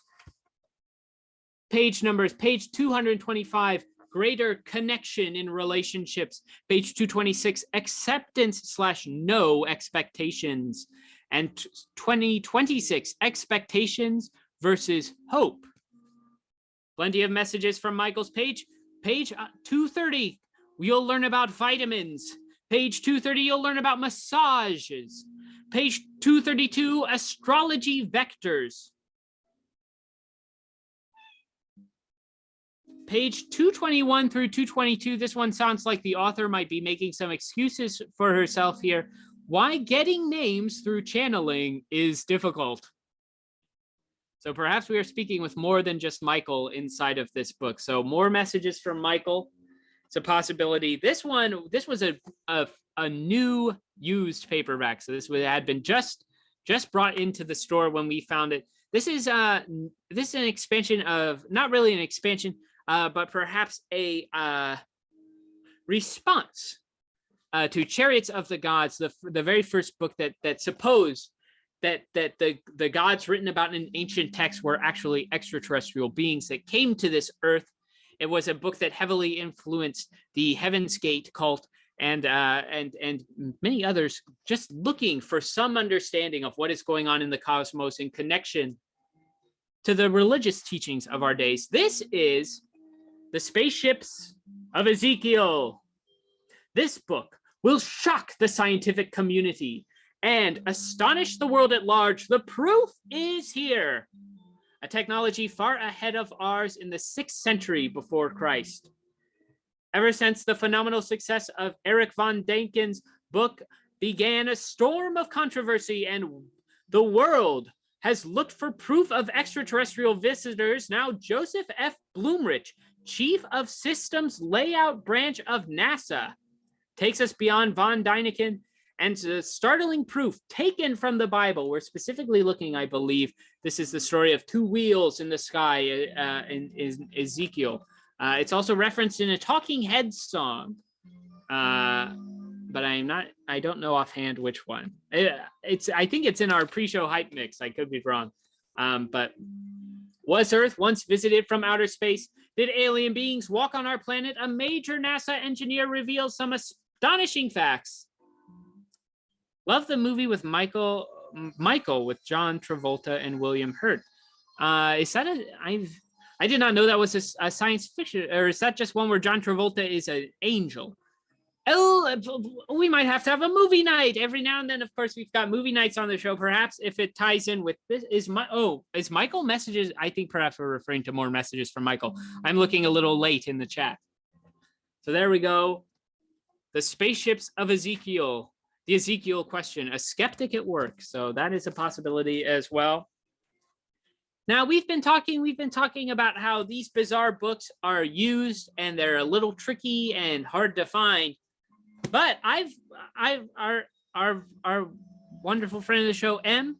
Page 225, greater connection in relationships. Page 226, acceptance/no expectations. And 2026, expectations versus hope. Plenty of messages from Michael's page. Page 230, you'll learn about vitamins. Page 230, you'll learn about massages. Page 232, astrology vectors. Page 221 through 222, this one sounds like the author might be making some excuses for herself here. Why getting names through channeling is difficult. So perhaps we are speaking with more than just Michael inside of this book. So more messages from Michael. It's a possibility. This was a new used paperback. So this had been just brought into the store when we found it. This is an expansion of, not really an expansion, but perhaps a response to Chariots of the Gods, the very first book that supposed that the gods written about in ancient texts were actually extraterrestrial beings that came to this earth. It was a book that heavily influenced the Heaven's Gate cult and many others, just looking for some understanding of what is going on in the cosmos in connection to the religious teachings of our days. This is The Spaceships of Ezekiel. This book will shock the scientific community and astonish the world at large. The proof is here. A technology far ahead of ours in the 6th century before Christ. Ever since the phenomenal success of Eric von Däniken's book began a storm of controversy, and the world has looked for proof of extraterrestrial visitors. Now Joseph F. Blumrich, Chief of Systems Layout Branch of NASA, takes us beyond von Däniken and the startling proof taken from the Bible. We're specifically looking, I believe, this is the story of 2 wheels in the sky in Ezekiel. It's also referenced in a Talking Heads song, but I don't know offhand which one. I think it's in our pre-show hype mix. I could be wrong. But was Earth once visited from outer space? Did alien beings walk on our planet? A major NASA engineer reveals some astonishing facts. Love the movie with Michael with John Travolta and William Hurt. Is that I did not know that was a science fiction, or is that just one where John Travolta is an angel? We might have to have a movie night every now and then. Of course, we've got movie nights on the show. Perhaps if it ties in with this, is Michael messages? I think perhaps we're referring to More Messages from Michael. I'm looking a little late in the chat. So there we go. The Spaceships of Ezekiel. The Ezekiel question, a skeptic at work. So that is a possibility as well. Now we've been talking about how these bizarre books are used and they're a little tricky and hard to find. But our wonderful friend of the show, M,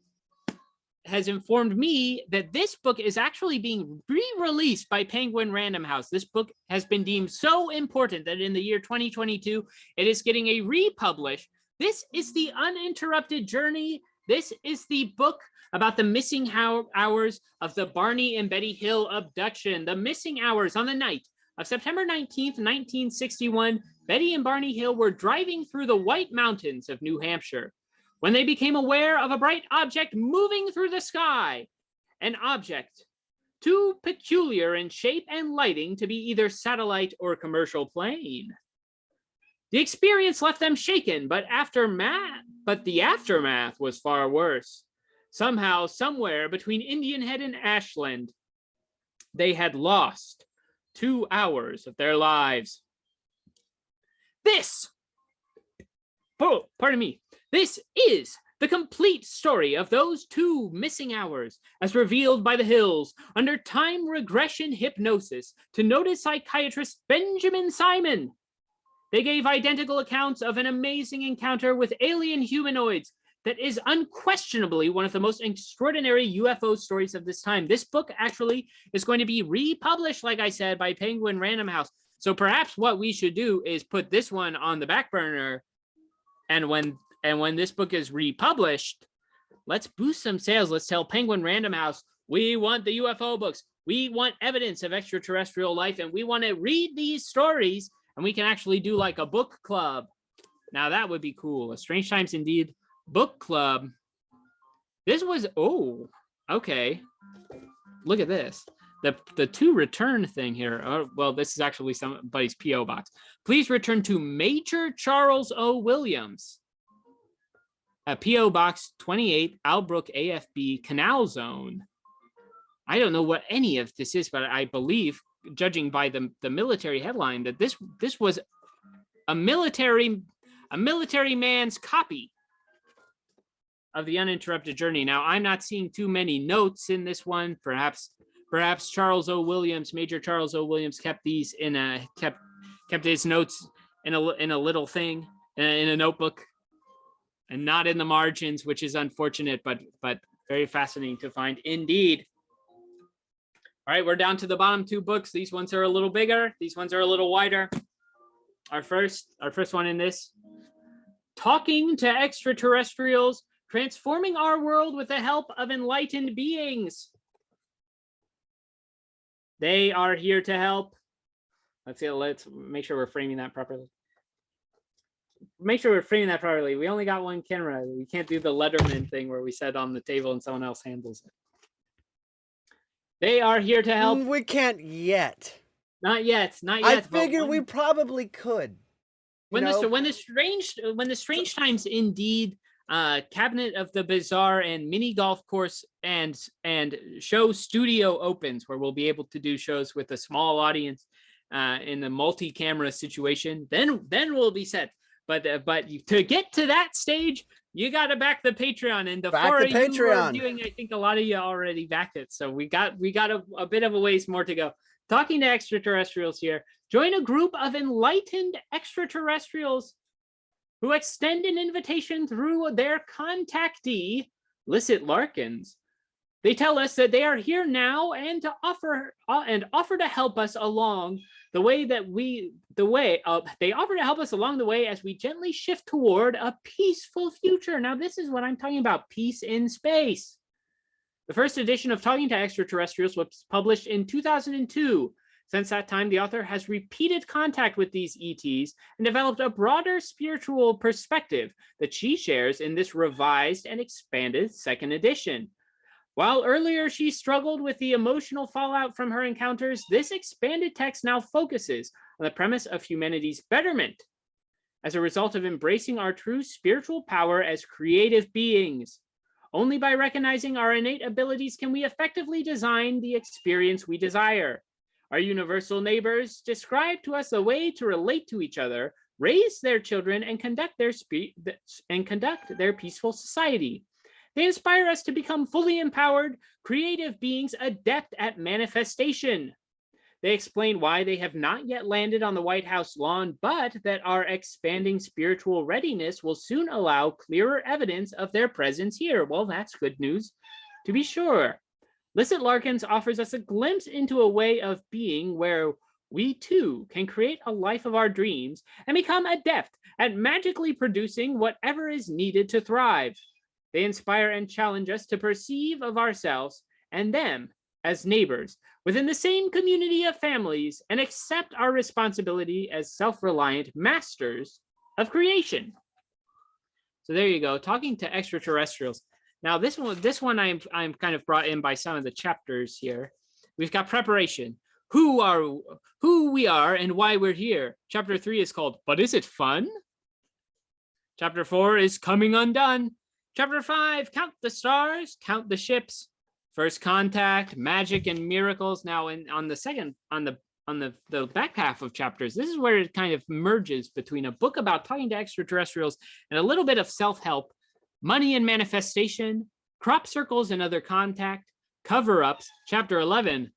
has informed me that this book is actually being re-released by Penguin Random House. This book has been deemed so important that in the year 2022, it is getting a republish. This is The Uninterrupted Journey. This is the book about the missing hours of the Barney and Betty Hill abduction. The missing hours on the night of September 19th, 1961, Betty and Barney Hill were driving through the White Mountains of New Hampshire when they became aware of a bright object moving through the sky. An object too peculiar in shape and lighting to be either satellite or commercial plane. The experience left them shaken, but the aftermath was far worse. Somehow, somewhere between Indian Head and Ashland, they had lost 2 hours of their lives. This is the complete story of those 2 missing hours, as revealed by the Hills under time regression hypnosis to noted psychiatrist Benjamin Simon. They gave identical accounts of an amazing encounter with alien humanoids that is unquestionably one of the most extraordinary UFO stories of this time. This book actually is going to be republished, like I said, by Penguin Random House. So perhaps what we should do is put this one on the back burner, and when this book is republished, let's boost some sales. Let's tell Penguin Random House, we want the UFO books. We want evidence of extraterrestrial life, and we want to read these stories, and we can actually do like a book club. Now that would be cool. A Strange Times Indeed book club. This was, oh, okay. Look at this. The to return thing here. Oh, well, this is actually somebody's P.O. box. Please return to Major Charles O. Williams. P.O. Box 28, Albrook, AFB, Canal Zone. I don't know what any of this is, but I believe, judging by the military headline, that this was a military man's copy of The Uninterrupted Journey. Now, I'm not seeing too many notes in this one. Perhaps Charles O. Williams, Major Charles O. Williams, kept these kept his notes in a little thing in a notebook, and not in the margins, which is unfortunate, but very fascinating to find indeed. All right, we're down to the bottom 2 books. These ones are a little bigger. These ones are a little wider. Our first one in this, Talking to Extraterrestrials, Transforming Our World with the Help of Enlightened Beings. They are here to help. Let's make sure we're framing that properly. We only got one camera. We can't do the Letterman thing where we set on the table and someone else handles it. They are here to help. We can't yet. Not yet. I figure we probably could. When the Strange Times Indeed Cabinet of the Bizarre and mini golf course and show studio opens, where we'll be able to do shows with a small audience in the multi-camera situation, then we'll be set. But to get to that stage, you got to back the Patreon, and the four of you are viewing, I think a lot of you already backed it. So we got a bit of a ways more to go. Talking to Extraterrestrials here. Join a group of enlightened extraterrestrials who extend an invitation through their contactee, Licit Larkins. They tell us that they are here now and to offer to help us along the way they offer to help us along the way as we gently shift toward a peaceful future. Now, this is what I'm talking about, peace in space. The first edition of Talking to Extraterrestrials was published in 2002. Since that time, the author has repeated contact with these ETs and developed a broader spiritual perspective that she shares in this revised and expanded second edition. While earlier she struggled with the emotional fallout from her encounters, this expanded text now focuses on the premise of humanity's betterment as a result of embracing our true spiritual power as creative beings. Only by recognizing our innate abilities can we effectively design the experience we desire. Our universal neighbors describe to us a way to relate to each other, raise their children, and conduct their peaceful society. They inspire us to become fully empowered, creative beings adept at manifestation. They explain why they have not yet landed on the White House lawn, but that our expanding spiritual readiness will soon allow clearer evidence of their presence here. Well, that's good news, to be sure. Licit Larkins offers us a glimpse into a way of being where we too can create a life of our dreams and become adept at magically producing whatever is needed to thrive. They inspire and challenge us to perceive of ourselves and them as neighbors within the same community of families and accept our responsibility as self-reliant masters of creation. So there you go, Talking to Extraterrestrials. Now this one I'm kind of brought in by some of the chapters here. We've got preparation, who we are and why we're here. Chapter 3 is called, But Is It Fun? Chapter 4 is Coming Undone. Chapter 5, count the stars, count the ships. First contact, magic and miracles. Now, on the back half of chapters, this is where it kind of merges between a book about talking to extraterrestrials and a little bit of self-help, money and manifestation, crop circles and other contact, cover-ups. Chapter 11,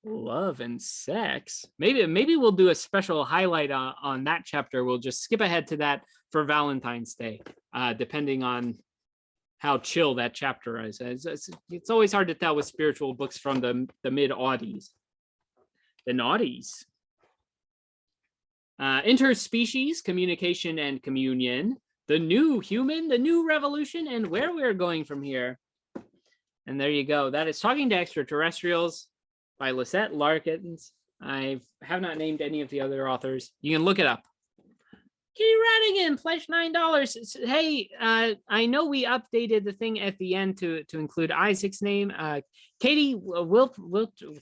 love and sex. Maybe we'll do a special highlight on that chapter. We'll just skip ahead to that for Valentine's Day, depending on how chill that chapter is. It's always hard to tell with spiritual books from the mid-aughties. The naughties. Interspecies, communication and communion. The new human, the new revolution, and where we're going from here. And there you go. That is Talking to Extraterrestrials by Lisette Larkins. I have not named any of the other authors. You can look it up. Katie Radigan pledged $9. Hey, I know we updated the thing at the end to include Isaac's name. Katie, we'll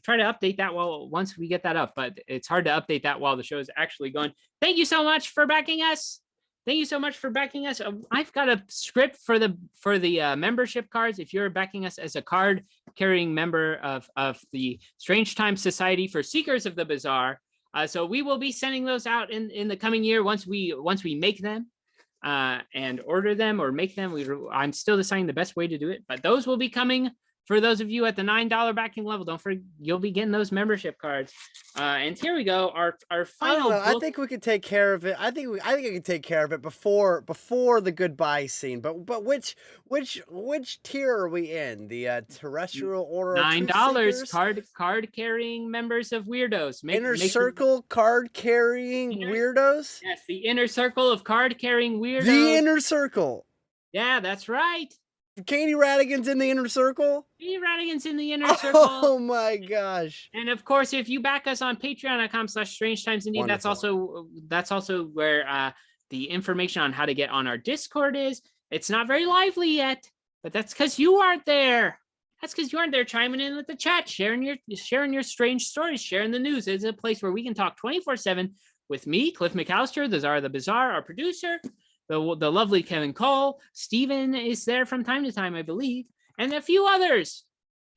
try to update that once we get that up, but it's hard to update that while the show is actually going. Thank you so much for backing us. Thank you so much for backing us. I've got a script for the membership cards. If you're backing us as a card-carrying member of the Strange Times Society for Seekers of the Bizarre. So we will be sending those out in the coming year once we make them and order them or make them. I'm still deciding the best way to do it, but those will be coming for those of you at the $9 backing level. Don't forget, you'll be getting those membership cards. And here we go. Our final. I think we could take care of it. I think I can take care of it before the goodbye scene. But which tier are we in? The terrestrial order. $9 card carrying members of weirdos. Inner circle card carrying weirdos. Yes, the inner circle of card carrying weirdos. The inner circle. Yeah, that's right. Katie Radigan's in the inner circle? Katie Radigan's in the inner circle. Oh my gosh. And of course, if you back us on patreon.com/strangetimesindeed, that's also where the information on how to get on our Discord is. It's not very lively yet, but that's because you aren't there. That's because you aren't there chiming in with the chat, sharing your strange stories, sharing the news. It's a place where we can talk 24/7 with me, Cliff McCallister, the Czar of the Bizarre, our producer, the lovely Kevin Cole. Steven is there from time to time, I believe, and a few others.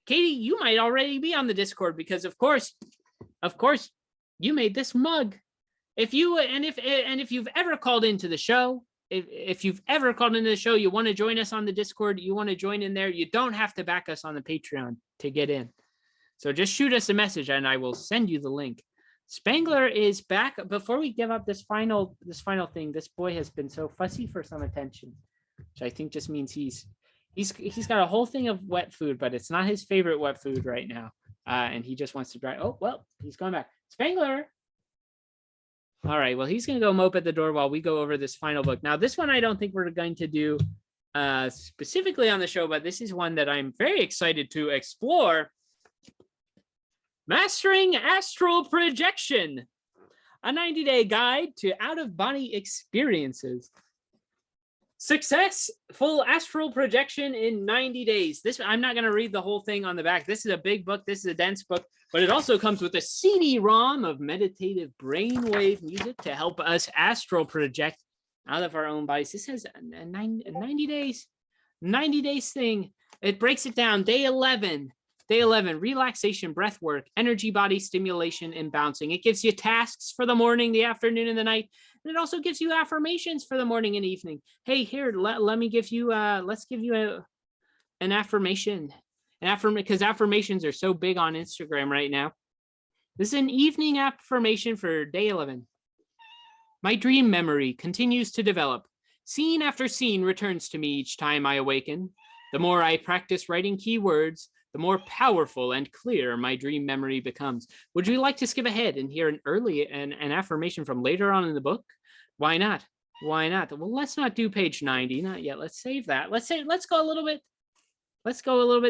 Katie, you might already be on the Discord because, of course, you made this mug. If you've ever called into the show, if you've ever called into the show, you want to join us on the Discord, you want to join in there, you don't have to back us on the Patreon to get in. So just shoot us a message and I will send you the link. Spangler is back. Before we give up this final thing, this boy has been so fussy for some attention, which I think just means he's got a whole thing of wet food, but it's not his favorite wet food right now, and he just wants to dry. Oh well, he's going back. Spangler. All right, well he's gonna go mope at the door while we go over this final book. Now this one I don't think we're going to do specifically on the show, but this is one that I'm very excited to explore. Mastering Astral Projection, a 90-day guide to out-of-body experiences. Successful astral projection in 90 days. I'm not going to read the whole thing on the back. This is a big book. This is a dense book, but it also comes with a CD-ROM of meditative brainwave music to help us astral project out of our own bodies. This has a 90 days thing. It breaks it down. Day 11, relaxation, breath work, energy body stimulation, and bouncing. It gives you tasks for the morning, the afternoon, and the night. And it also gives you affirmations for the morning and evening. Hey, here, let me give you, let's give you an affirmation. Because affirmations are so big on Instagram right now. This is an evening affirmation for day 11. My dream memory continues to develop. Scene after scene returns to me each time I awaken. The more I practice writing keywords, the more powerful and clear my dream memory becomes. Would you like to skip ahead and hear an affirmation from later on in the book? Why not? Well, let's not do page 90, not yet. Let's save that. Let's go a little bit.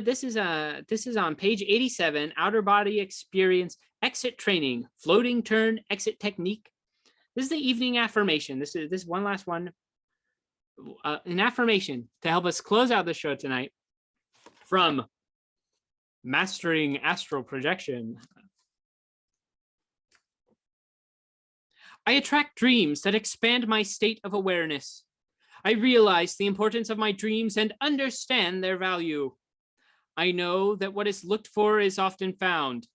This is on page 87, outer body experience, exit training, floating turn, exit technique. This is the evening affirmation. This is one last one. An affirmation to help us close out the show tonight from Mastering Astral Projection. I attract dreams that expand my state of awareness. I realize the importance of my dreams and understand their value. I know that what is looked for is often found.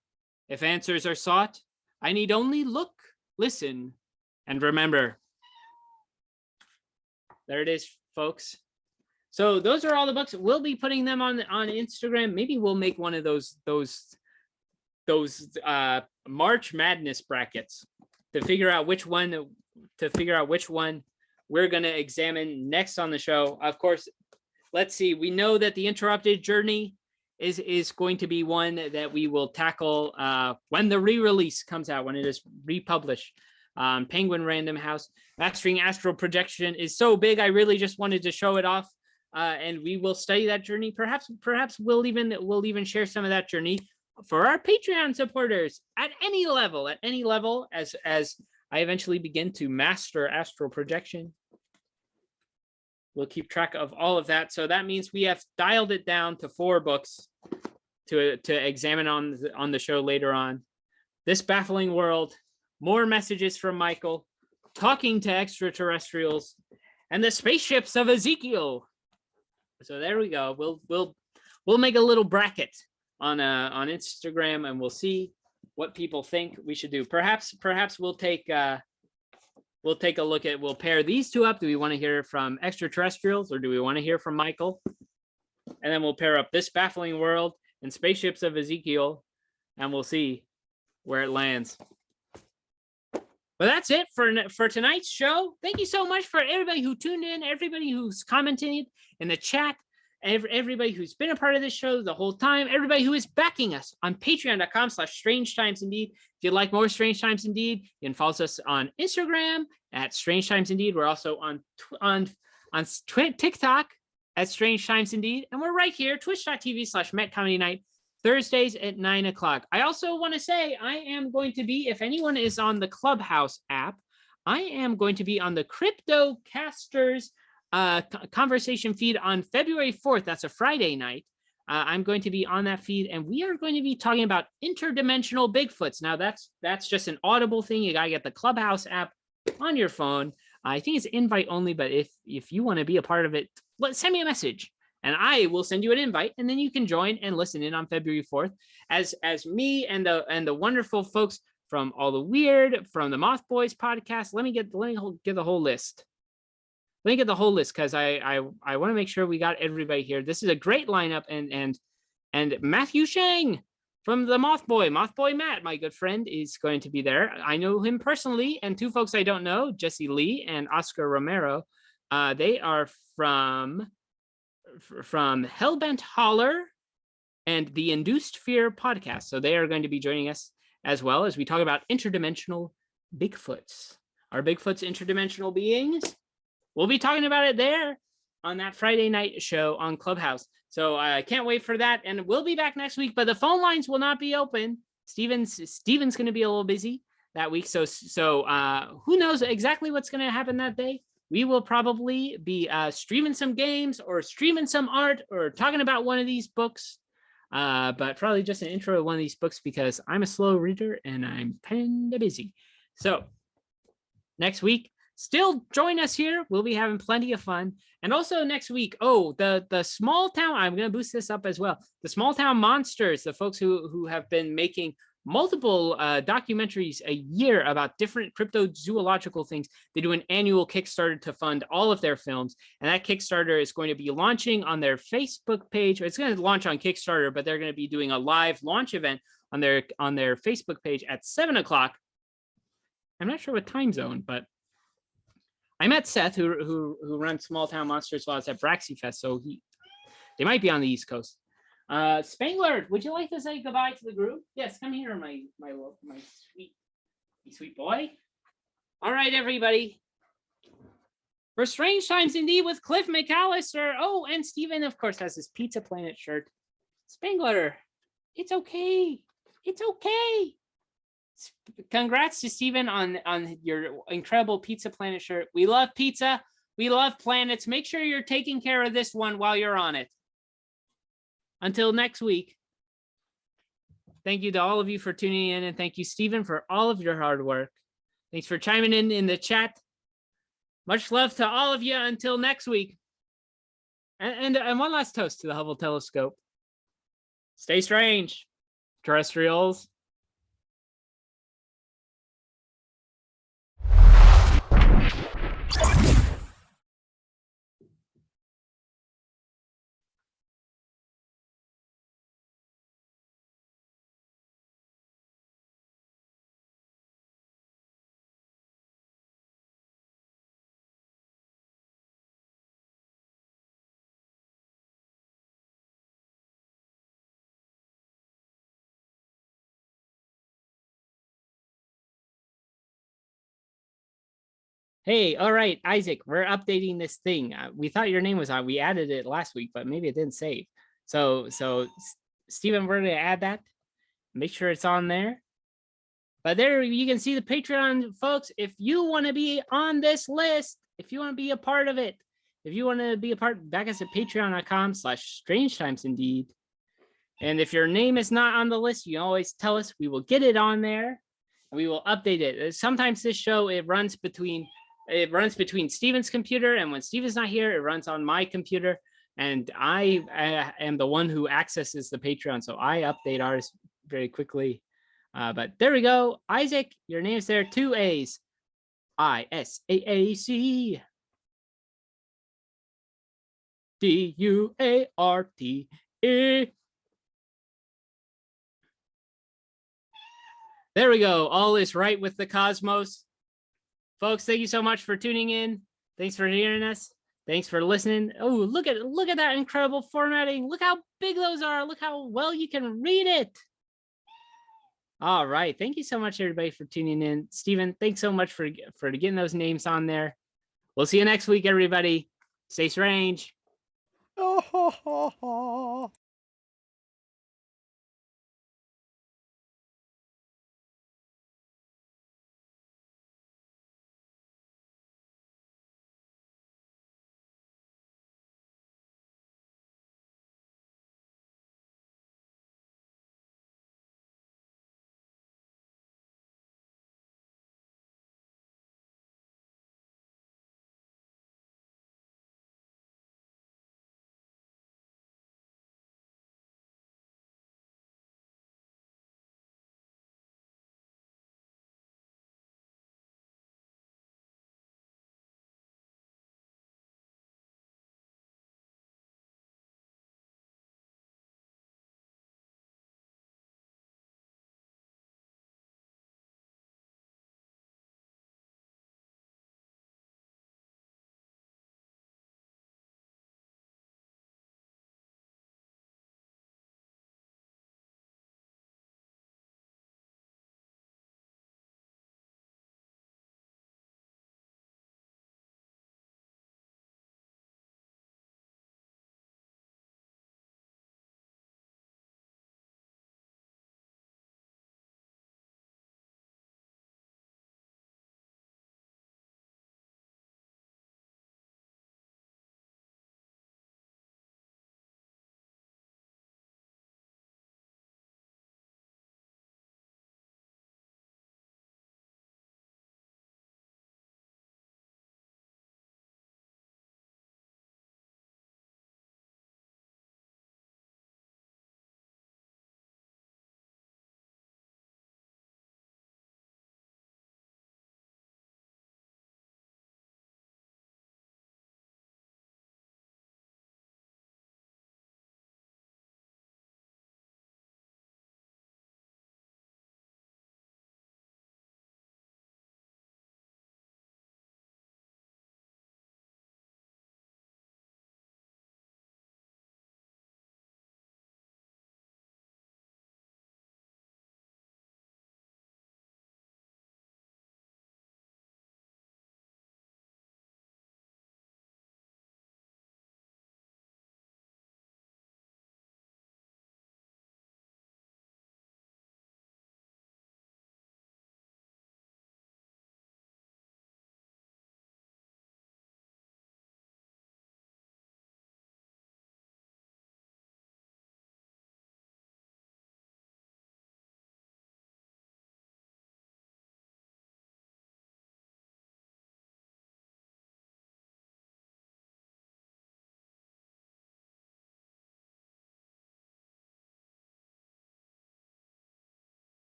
If answers are sought, I need only look, listen, and remember. There it is, folks. So those are all the books. We'll be putting them on Instagram. Maybe we'll make one of those March Madness brackets to figure out which one we're going to examine next on the show. Of course, let's see. We know that the Interrupted Journey is going to be one that we will tackle when the re-release comes out, when it is republished. Penguin Random House. Mastering Astral Projection is so big, I really just wanted to show it off. And we will study that journey. Perhaps we'll even share some of that journey for our Patreon supporters at any level, as I eventually begin to master astral projection. We'll keep track of all of that. So that means we have dialed it down to 4 books to examine on the show later on. This Baffling World, More Messages from Michael, Talking to Extraterrestrials, and the Spaceships of Ezekiel. So there we go. We'll make a little bracket on Instagram, and we'll see what people think we should do. Perhaps we'll take a look at, we'll pair these two up. Do we want to hear from Extraterrestrials, or do we want to hear from Michael? And then we'll pair up This Baffling World and Spaceships of Ezekiel, and we'll see where it lands. But that's it for tonight's show. Thank you so much for everybody who tuned in, everybody who's commented in the chat, everybody who's been a part of this show the whole time, everybody who is backing us on patreon.com/strangetimesindeed. If you'd like more Strange Times Indeed, you can follow us on Instagram at Strange Times Indeed. We're also on TikTok at Strange Times Indeed. And we're right here, twitch.tv/MetComedyNight, Thursdays at 9 o'clock. I also want to say I am going to be, if anyone is on the Clubhouse app, I am going to be on the Cryptocasters conversation feed on February 4th. That's a Friday night. I'm going to be on that feed, and we are going to be talking about interdimensional Bigfoots. Now, that's just an Audible thing. You got to get the Clubhouse app on your phone. I think it's invite only, but if you want to be a part of it, send me a message. And I will send you an invite, and then you can join and listen in on February 4th as me and the wonderful folks from All the Weird, from the Moth Boys podcast. Let me get the whole list. Let me get the whole list, because I want to make sure we got everybody here. This is a great lineup, and Matthew Shang from the Moth Boy Matt, my good friend, is going to be there. I know him personally, and 2 folks I don't know, Jesse Lee and Oscar Romero. They are from Hellbent Holler and the Induced Fear podcast. So they are going to be joining us as well as we talk about interdimensional Bigfoots. Are Bigfoots interdimensional beings? We'll be talking about it there on that Friday night show on Clubhouse. So I can't wait for that. And we'll be back next week, but the phone lines will not be open. Steven's going to be a little busy that week. So who knows exactly what's going to happen that day? We will probably be streaming some games or streaming some art or talking about one of these books, but probably just an intro to one of these books because I'm a slow reader and I'm kind of busy. So next week, still join us here. We'll be having plenty of fun. And also next week, the small town, I'm going to boost this up as well. The Small Town Monsters, the folks who have been making multiple documentaries a year about different cryptozoological things. They do an annual Kickstarter to fund all of their films. And that Kickstarter is going to be launching on their Facebook page. It's going to launch on Kickstarter, but they're going to be doing a live launch event on their Facebook page at 7 o'clock. I'm not sure what time zone, but I met Seth, who runs Small Town Monsters while I was at Braxyfest, so they might be on the East Coast. Spangler, would you like to say goodbye to the group? Yes, come here, my sweet boy. All right, everybody. For Strange Times Indeed with Cliff McCallister. Oh, and Steven, of course, has his Pizza Planet shirt. Spangler, it's okay. It's okay. Congrats to Steven on your incredible Pizza Planet shirt. We love pizza. We love planets. Make sure you're taking care of this one while you're on it. Until next week, thank you to all of you for tuning in, and thank you, Stephen, for all of your hard work. Thanks for chiming in the chat. Much love to all of you until next week. And one last toast to the Hubble Telescope. Stay strange, terrestrials. Hey, all right, Isaac, we're updating this thing. We thought your name was on. We added it last week, but maybe it didn't save. So Stephen, we're gonna add that. Make sure it's on there. But there you can see the Patreon, folks. If you want to be on this list, if you want to be a part of it, if you want to be a part, back us at patreon.com/strange indeed. And if your name is not on the list, you can always tell us. We will get it on there and we will update it. Sometimes this show, it runs between Steven's computer, and when Steven's not here, it runs on my computer. And I am the one who accesses the Patreon, so I update ours very quickly. But there we go. Isaac, your name's there. 2 A's. ISAAC. DUARTE. There we go. All is right with the cosmos. Folks, thank you so much for tuning in. Thanks for hearing us. Thanks for listening. Oh, look at that incredible formatting. Look how big those are. Look how well you can read it. All right. Thank you so much, everybody, for tuning in. Stephen, thanks so much for getting those names on there. We'll see you next week, everybody. Stay strange.